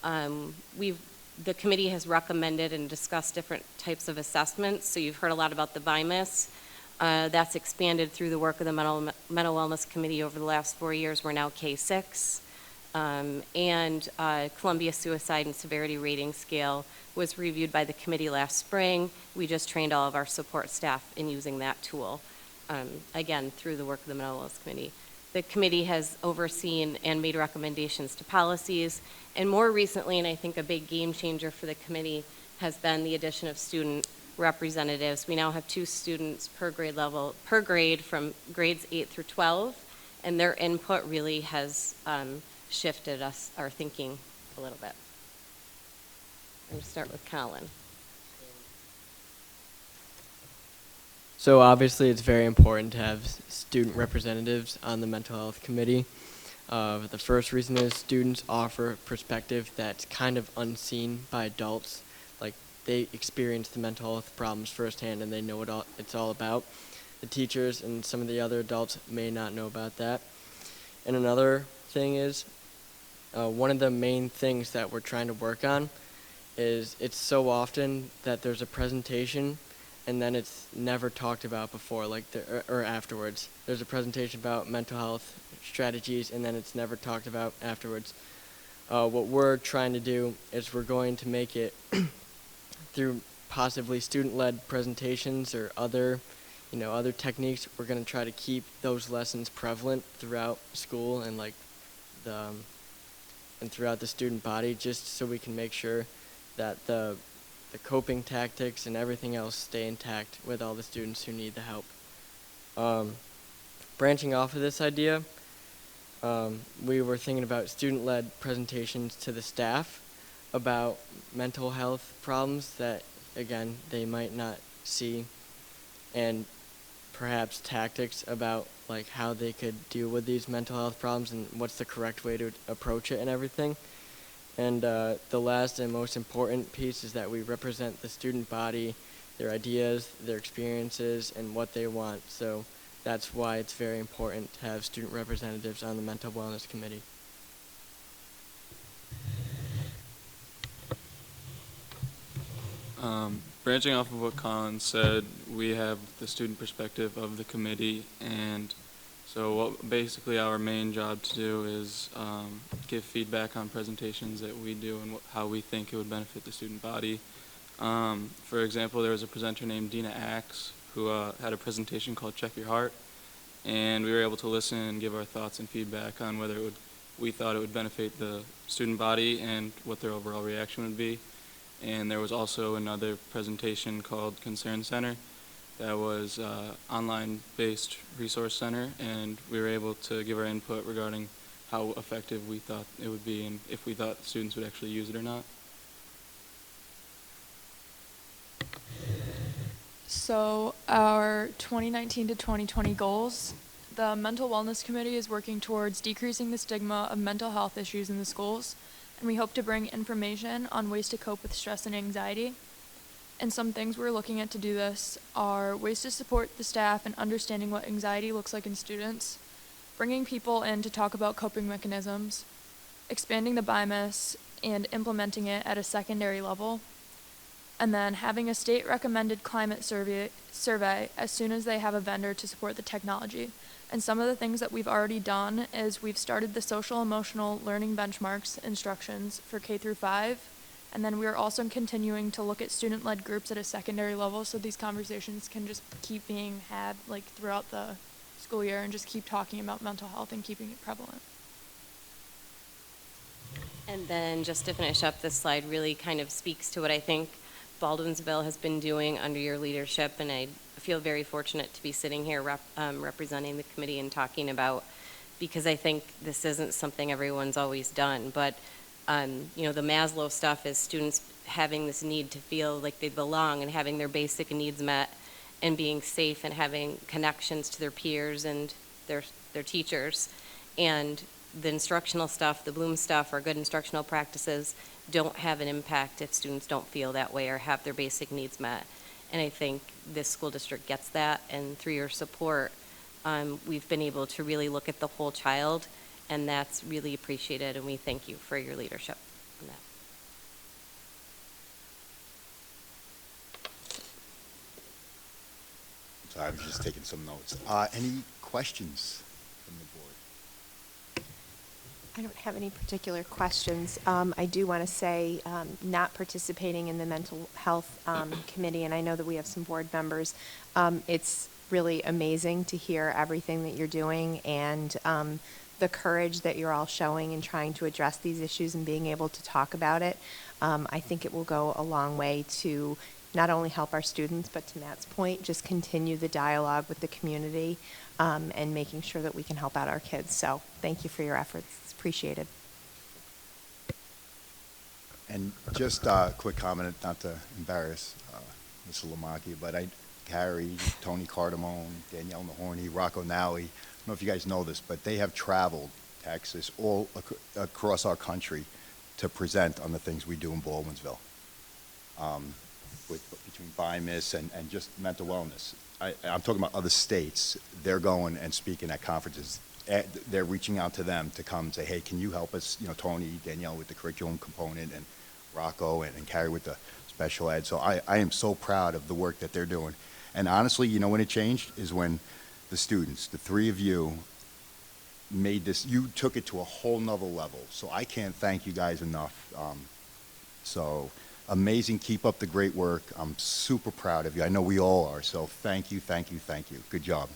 The committee has recommended and discussed different types of assessments. So you've heard a lot about the BIMAS. That's expanded through the work of the Mental Wellness Committee over the last 4 years. We're now K6. And Columbia Suicide and Severity Rating Scale was reviewed by the committee last spring. We just trained all of our support staff in using that tool, again, through the work of the Mental Wellness Committee. The committee has overseen and made recommendations to policies, and more recently, and I think a big game changer for the committee, has been the addition of student representatives. We now have 2 students per grade from grades 8 through 12, and their input really has shifted our thinking a little bit. I'm going to start with Colin. So obviously it's very important to have student representatives on the mental health committee. The first reason is students offer perspective that's kind of unseen by adults. Like, they experience the mental health problems firsthand and they know what it's all about. The teachers and some of the other adults may not know about that. And another thing is, one of the main things that we're trying to work on is it's so often that there's a presentation and then it's never talked about before, like or afterwards. There's a presentation about mental health strategies, and then it's never talked about afterwards. What we're trying to do is we're going to make it through possibly student-led presentations or other techniques. We're going to try to keep those lessons prevalent throughout school and throughout the student body, just so we can make sure that the coping tactics and everything else stay intact with all the students who need the help. Branching off of this idea, we were thinking about student-led presentations to the staff about mental health problems that, again, they might not see, and perhaps tactics about like how they could deal with these mental health problems and what's the correct way to approach it and everything. And the last and most important piece is that we represent the student body, their ideas, their experiences, and what they want. So that's why it's very important to have student representatives on the Mental Wellness Committee. Branching off of what Colin said, we have the student perspective of the committee, and so what basically our main job to do is give feedback on presentations that we do and how we think it would benefit the student body. For example, there was a presenter named Dina Axe who had a presentation called Check Your Heart, and we were able to listen and give our thoughts and feedback on whether we thought it would benefit the student body and what their overall reaction would be. And there was also another presentation called Concern Center that was online-based resource center, and we were able to give our input regarding how effective we thought it would be and if we thought students would actually use it or not. So our 2019 to 2020 goals, the Mental Wellness Committee is working towards decreasing the stigma of mental health issues in the schools, and we hope to bring information on ways to cope with stress and anxiety. And some things we're looking at to do this are ways to support the staff in understanding what anxiety looks like in students, bringing people in to talk about coping mechanisms, expanding the BIMAS and implementing it at a secondary level, and then having a state-recommended climate survey as soon as they have a vendor to support the technology. And some of the things that we've already done is we've started the social-emotional learning benchmarks instructions for K through 5, and then we're also continuing to look at student-led groups at a secondary level, so these conversations can just keep being had like throughout the school year and just keep talking about mental health and keeping it prevalent. And then just to finish up, this slide really kind of speaks to what I think Baldwinsville has been doing under your leadership, and I feel very fortunate to be sitting here representing the committee and talking about, because I think this isn't something everyone's always done, but the Maslow stuff is students having this need to feel like they belong and having their basic needs met, and being safe and having connections to their peers and their teachers. And the instructional stuff, the Bloom stuff, or good instructional practices don't have an impact if students don't feel that way or have their basic needs met. And I think this school district gets that, and through your support, we've been able to really look at the whole child, and that's really appreciated, and we thank you for your leadership on that. So I was just taking some notes. Any questions from the board? I don't have any particular questions. I do want to say, not participating in the mental health committee, and I know that we have some board members, it's really amazing to hear everything that you're doing and the courage that you're all showing in trying to address these issues and being able to talk about it. I think it will go a long way to not only help our students, but to Matt's point, just continue the dialogue with the community and making sure that we can help out our kids. So thank you for your efforts. It's appreciated. And just a quick comment, not to embarrass Mr. Lamaki, but Carrie, Tony Cardamone, Danielle Nahorny, Rocco Nally, I don't know if you guys know this, but they have traveled Texas all across our country to present on the things we do in Baldwinsville. Between BIMIS and just mental wellness. I'm talking about other states. They're going and speaking at conferences. They're reaching out to them to come and say, hey, can you help us, Tony, Danielle with the curriculum component, and Rocco and Carrie with the special ed. So I am so proud of the work that they're doing. And honestly, when it changed is when the students, the three of you, made this, you took it to a whole nother level. So I can't thank you guys enough. So amazing. Keep up the great work. I'm super proud of you. I know we all are. So thank you, thank you, thank you. Good job.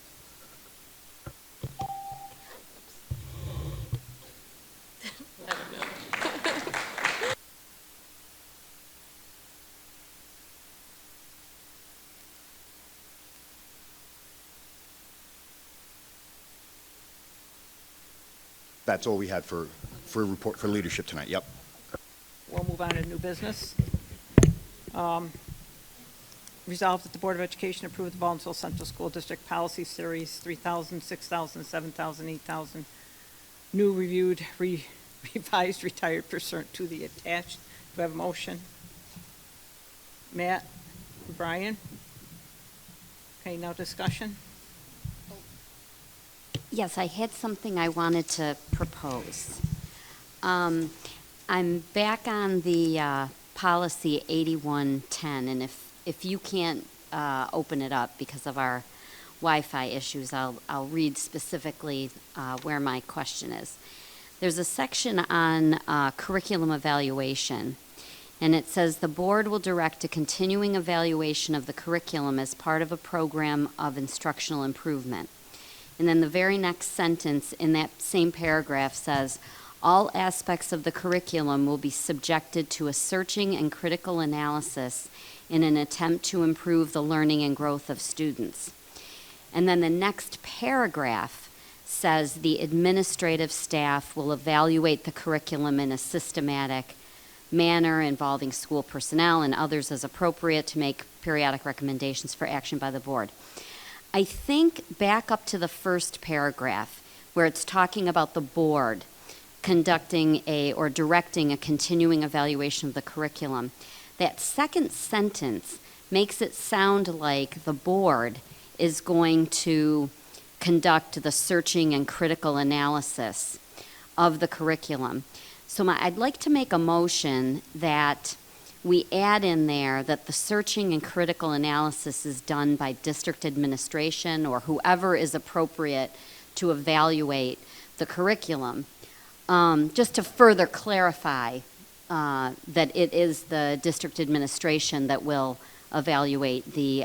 That's all we had for report for leadership tonight. Yep. We'll move on to new business. Resolved that the Board of Education approve the Baldwinsville Central School District Policy Series 3,000, 6,000, 7,000, 8,000, new reviewed, revised, retired pursuant to the attached. Do I have a motion? Matt? Brian? Okay, now discussion. Yes, I had something I wanted to propose. I'm back on the policy 8110, and if you can't open it up because of our Wi-Fi issues, I'll read specifically where my question is. There's a section on curriculum evaluation, and it says the board will direct a continuing evaluation of the curriculum as part of a program of instructional improvement. And then the very next sentence in that same paragraph says, all aspects of the curriculum will be subjected to a searching and critical analysis in an attempt to improve the learning and growth of students. And then the next paragraph says the administrative staff will evaluate the curriculum in a systematic manner involving school personnel and others as appropriate to make periodic recommendations for action by the board. I think back up to the first paragraph where it's talking about the board conducting or directing a continuing evaluation of the curriculum. That second sentence makes it sound like the board is going to conduct the searching and critical analysis of the curriculum. So I'd like to make a motion that we add in there that the searching and critical analysis is done by district administration or whoever is appropriate to evaluate the curriculum, just to further clarify that it is the district administration that will evaluate the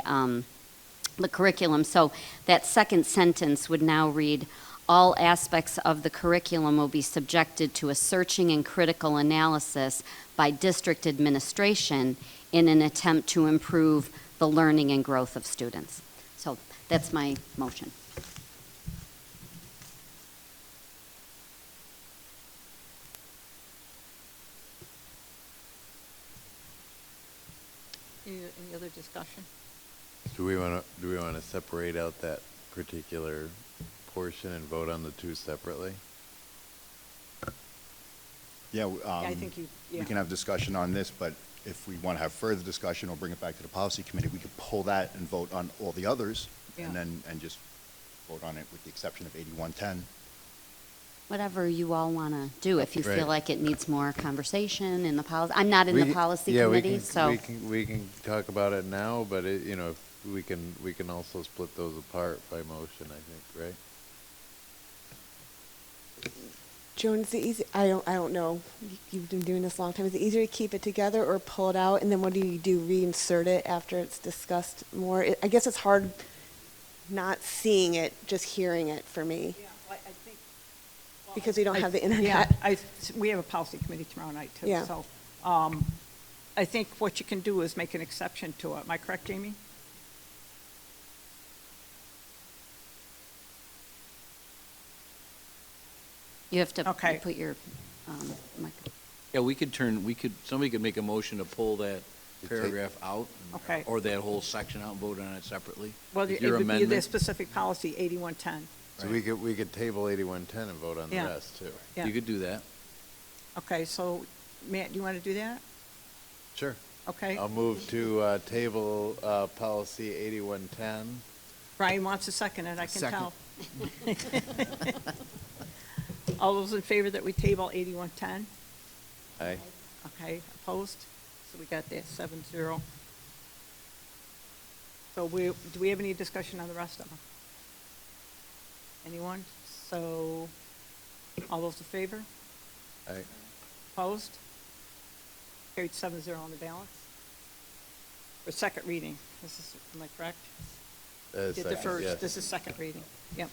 curriculum. So that second sentence would now read, all aspects of the curriculum will be subjected to a searching and critical analysis by district administration in an attempt to improve the learning and growth of students. So that's my motion. Any other discussion? Do we want to separate out that particular portion and vote on the two separately? Yeah, I think we can have discussion on this, but if we want to have further discussion or bring it back to the policy committee, we could pull that and vote on all the others, and then, and just vote on it with the exception of 8110. Whatever you all want to do. If you Right. feel like it needs more conversation in the policy, I'm not in the policy committee, so. we can talk about it now, but you know, we can also split those apart by motion, I think, right? Joan, is it easy? I don't know. You've been doing this a long time. Is it easier to keep it together or pull it out, and then what do? Reinsert it after it's discussed more? I guess it's hard not seeing it, just hearing it for me. Yeah, I think. Well, Because we don't have the internet. Yeah, we have a policy committee tomorrow night too. Yeah. So, I think what you can do is make an exception to it. Am I correct, Jamie? You have to Okay. put your, mic. Yeah, somebody could make a motion to pull that paragraph out. Okay. Or that whole section out and vote on it separately. Well, With it your would be the amendment. specific policy, 8110. So we could table 8110 and vote on the Yeah. rest too. Yeah. You could do that. Okay, so Matt, you want to do that? Sure. Okay. I'll move to table policy 8110. Brian wants a second, and I can Second. tell. All those in favor that we table 8110? Aye. Okay, opposed? So we got that 7-0. So do we have any discussion on the rest of them? Anyone? So, all those in favor? Aye. Opposed? Carried 7-0 on the balance. For second reading, this is, am I correct? Did the Second, first, yes. this is second reading, yep.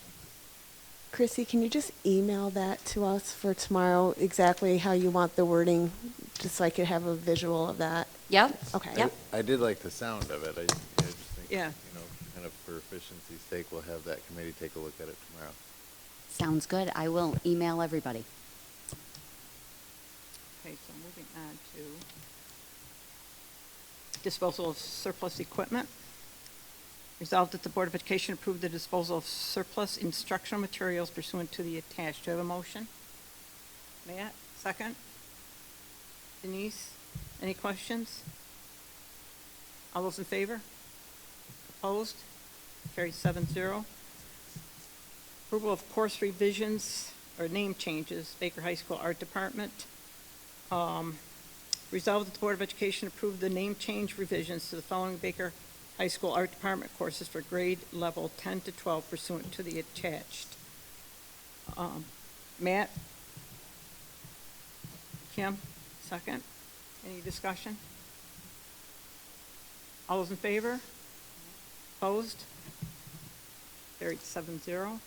Chrissy, can you just email that to us for tomorrow, exactly how you want the wording, just so I could have a visual of that? Yep. Okay. Yep. I did like the sound of it. I just think, Yeah. you know, kind of for efficiency's sake, we'll have that committee take a look at it tomorrow. Sounds good. I will email everybody. Okay, so moving on to disposal of surplus equipment. Resolved that the Board of Education approve the disposal of surplus instructional materials pursuant to the attached. Do you have a motion? Matt, second? Denise, any questions? All those in favor? Opposed? Carried 7-0. Approval of course revisions or name changes, Baker High School Art Department. Resolved that the Board of Education approve the name change revisions to the following Baker High School Art Department courses for grade level 10 to 12 pursuant to the attached. Matt? Kim, second. Any discussion? All those in favor? Opposed? Carried 7-0.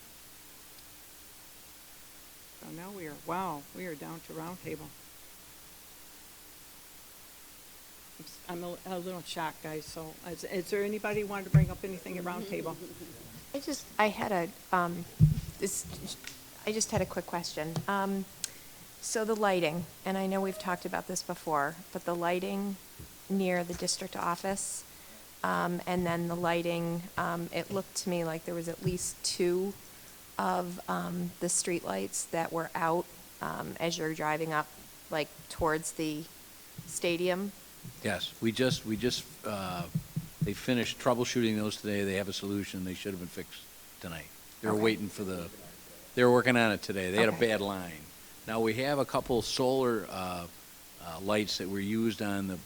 So now we are down to roundtable. I'm a little shocked, guys, so is there anybody who wanted to bring up anything at roundtable? I just had a quick question. So the lighting, and I know we've talked about this before, but the lighting near the district office, and then the lighting, it looked to me like there was at least 2 of the streetlights that were out as you're driving up, like towards the stadium. Yes, they finished troubleshooting those today. They have a solution. They should have been fixed tonight. They were Okay. waiting for they were working on it today. They had a Okay. bad line. Now, we have a couple solar lights that were used on the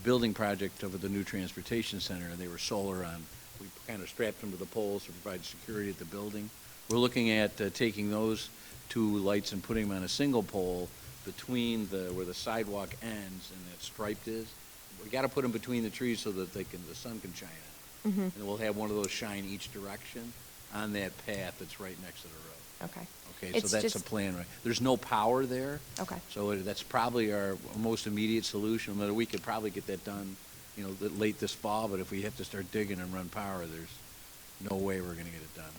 building project of the new transportation center. They were solar on. We kind of strapped them to the poles to provide security at the building. We're looking at taking those 2 lights and putting them on a single pole between where the sidewalk ends and that striped is. We got to put them between the trees so that the sun can shine on them. And we'll have one of those shine each direction on that path that's right next to the road. Okay. Okay, so that's the plan, right? There's no power there. Okay. So that's probably our most immediate solution. But we could probably get that done, late this fall, but if we have to start digging and run power, there's no way we're going to get it done.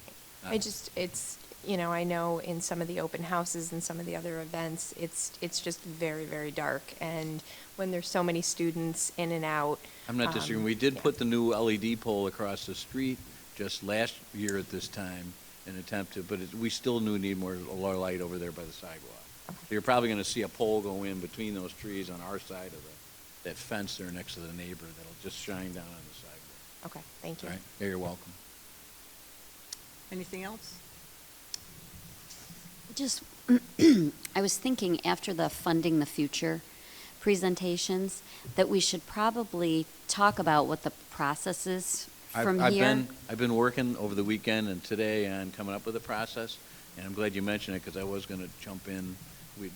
you know, I know in some of the open houses and some of the other events, it's just very, very dark. And when there's so many students in and out. I'm not disagreeing. We did put the new LED pole across the street just last year at this time in an attempt to, but we still need more light over there by the sidewalk. So you're probably going to see a pole go in between those trees on our side of that fence there next to the neighbor that'll just shine down on the sidewalk. Okay, thank you. All right? Yeah, you're welcome. Anything else? Just, I was thinking after the Funding the Future presentations, that we should probably talk about what the process is from here. I've been working over the weekend and today on coming up with a process, and I'm glad you mentioned it because I was going to jump in.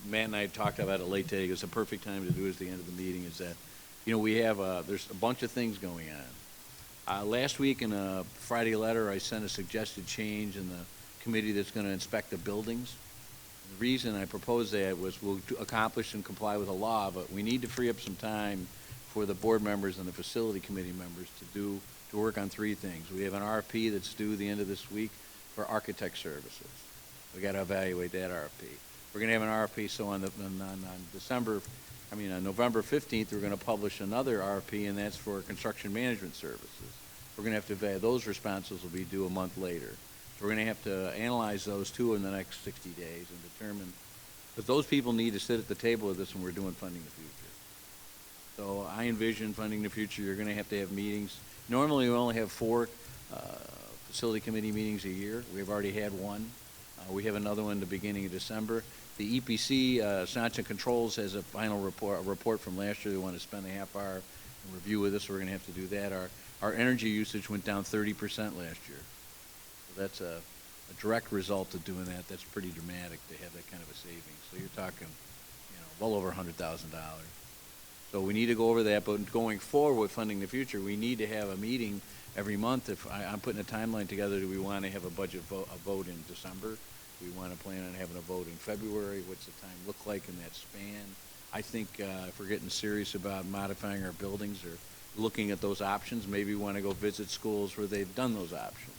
Matt and I talked about it late today. It's a perfect time to do it at the end of the meeting. Is that, you know, we have there's a bunch of things going on. Last week in a Friday letter, I sent a suggested change in the committee that's going to inspect the buildings. The reason I proposed that was we'll accomplish and comply with the law, but we need to free up some time for the board members and the facility committee members to work on three things. We have an RFP that's due the end of this week for architect services. We got to evaluate that RFP. We're going to have an RFP, so on November 15th, we're going to publish another RFP, and that's for construction management services. We're going to have to evaluate, those responses will be due a month later. So we're going to have to analyze those two in the next 60 days and determine, because those people need to sit at the table with us when we're doing Funding the Future. So I envision Funding the Future, you're going to have meetings. Normally, we only have 4 facility committee meetings a year. We've already had one. We have another one at the beginning of December. The EPC, Science and Controls, has a final report from last year. They want to spend a half hour and review with us, so we're going to have to do that. Our energy usage went down 30% last year. So that's a direct result of doing that. That's pretty dramatic to have that kind of a savings. So you're talking, well over $100,000. So we need to go over that, but going forward with Funding the Future, we need to have a meeting every month. If I'm putting a timeline together, do we want to have a budget vote in December? Do we want to plan on having a vote in February? What's the time look like in that span? I think if we're getting serious about modifying our buildings or looking at those options, maybe we want to go visit schools where they've done those options.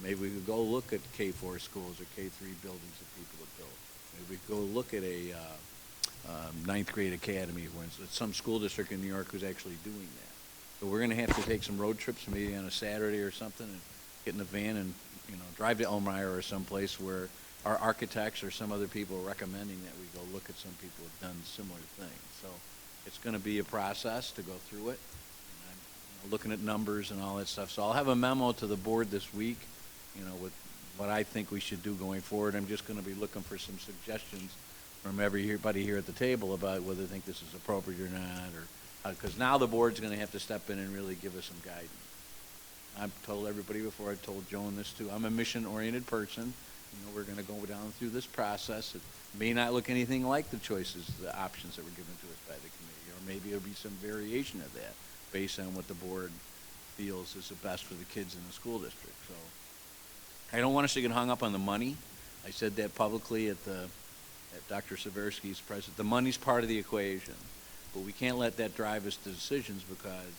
Maybe we could go look at K-4 schools or K-3 buildings that people have built. Maybe we could go look at a 9th grade academy, for instance, some school district in New York who's actually doing that. So we're going to have to take some road trips, maybe on a Saturday or something, and get in a van and drive to Elmira or someplace where our architects or some other people are recommending that we go look at some people who have done similar things. So it's going to be a process to go through it. And I'm looking at numbers and all that stuff. So I'll have a memo to the board this week, with what I think we should do going forward. I'm just going to be looking for some suggestions from everybody here at the table about whether they think this is appropriate or not, or because now the board's going to have to step in and really give us some guidance. I've told everybody before, I've told Joan this too, I'm a mission-oriented person. We're going to go down through this process. It may not look anything like the options that were given to us by the committee, or maybe it'll be some variation of that based on what the board feels is the best for the kids in the school district. So I don't want us to get hung up on the money. I said that publicly at Dr. Seversky's president. The money's part of the equation, but we can't let that drive us to decisions because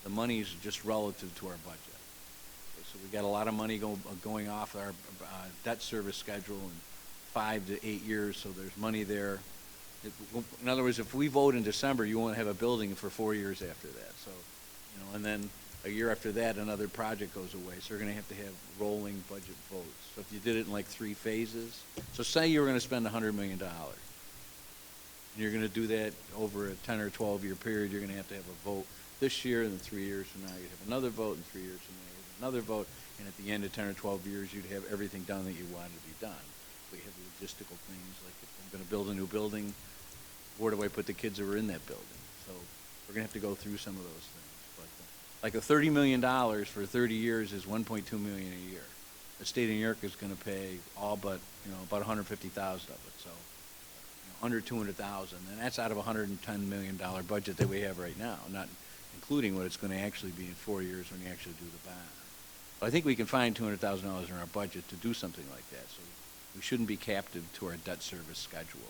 the money is just relative to our budget. Okay, so we got a lot of money going off our debt service schedule in 5 to 8 years, so there's money there. In other words, if we vote in December, you won't have a building for 4 years after that. So, and then a year after that, another project goes away. So we're going to have rolling budget votes. So if you did it in like 3 phases, so say you were going to spend $100 million, and you're going to do that over a 10 or 12 year period, you're going to have a vote this year, and then 3 years from now you'd have another vote, and 3 years from now you'd have another vote, and at the end of 10 or 12 years you'd have everything done that you wanted to be done. We have logistical things, like if I'm going to build a new building, where do I put the kids who are in that building? So we're going to have to go through some of those things. Like the $30 million for 30 years is $1.2 million a year. The state of New York is going to pay all but, about $150,000 of it. So under $200,000, and that's out of a $110 million budget that we have right now, not including what it's going to actually be in 4 years when you actually do the bond. So I think we can find $200,000 in our budget to do something like that. So we shouldn't be captive to our debt service schedule.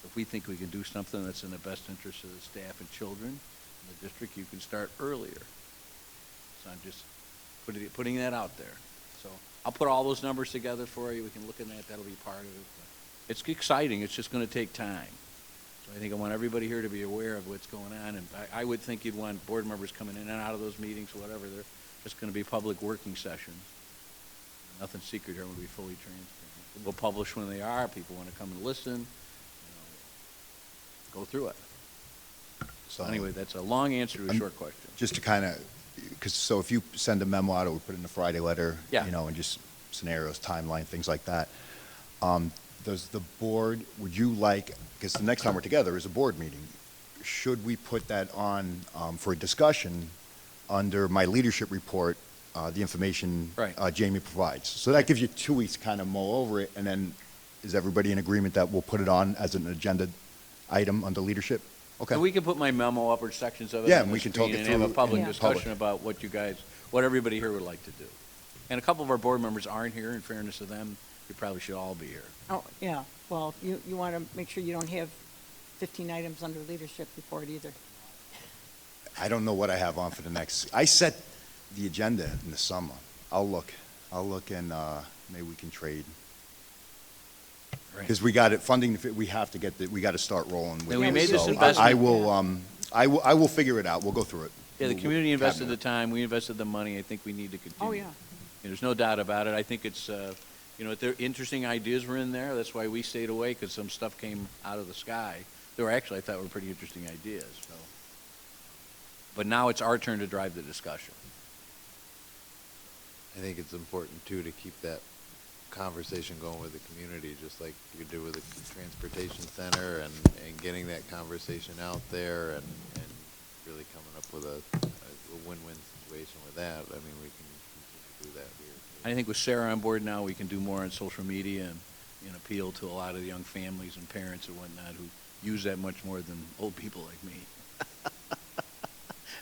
So if we think we can do something that's in the best interest of the staff and children in the district, you can start earlier. So I'm just putting that out there. So I'll put all those numbers together for you. We can look at that. That'll be part of it. It's exciting. It's just going to take time. So I think I want everybody here to be aware of what's going on. And I would think you'd want board members coming in and out of those meetings, whatever. They're just going to be public working sessions. Nothing secret here. We'll be fully transparent. We'll publish when they are. People want to come and listen. Go through it. So anyway, that's a long answer to a short question. Just to kind of, so if you send a memo out, or we put it in a Friday letter, Yeah. and just scenarios, timeline, things like that. Does the board, would you like, because the next time we're together is a board meeting, should we put that on for a discussion under my leadership report, the information Jamie provides? So that gives you 2 weeks to kind of mull over it, and then is everybody in agreement that we'll put it on as an agenda item under leadership? Okay. So we can put my memo up or sections of it Yeah, on and the we can screen talk it and have a through public in discussion public. about what everybody here would like to do. And a couple of our board members aren't here. In fairness to them, you probably should all be here. Oh, yeah, well, you want to make sure you don't have 15 items under leadership report either. I don't know what I have on for the next, I set the agenda in the summer. I'll look and maybe we can trade. Because we got it, funding, we have to get, we got to start rolling with it. And we made this So investment. I will figure it out. We'll go through it. Yeah, the We'll community invested cabinet the time, we invested the money. I think we need to continue. Oh, yeah. And there's no doubt about it. I think it's, there interesting ideas were in there. That's why we stayed away, because some stuff came out of the sky. They were actually, I thought, were pretty interesting ideas. So, but now it's our turn to drive the discussion. I think it's important, too, to keep that conversation going with the community, just like you do with the transportation center, and getting that conversation out there, and really coming up with a win-win situation with that. I mean, we can continue to do that here. I think with Sarah on board now, we can do more on social media and appeal to a lot of the young families and parents and whatnot who use that much more than old people like me.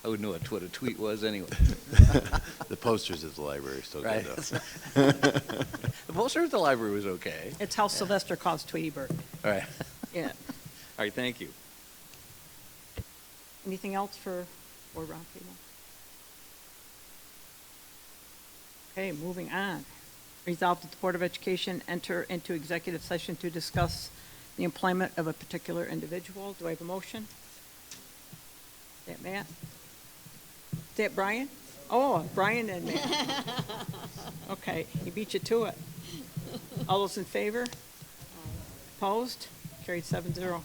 I wouldn't know what a tweet was anyway. The posters at the library are still Right. good, though. The poster at the library was okay. It's how Sylvester calls Tweety Bird. All right. Yeah. All right, thank you. Anything else for Board Roundtable? Okay, moving on. Resolved that the Board of Education enter into executive session to discuss the employment of a particular individual. Do I have a motion? Is that Matt? Is that Brian? Oh, Brian and Matt. Okay, he beat you to it. All those in favor? Opposed? Carried 7-0.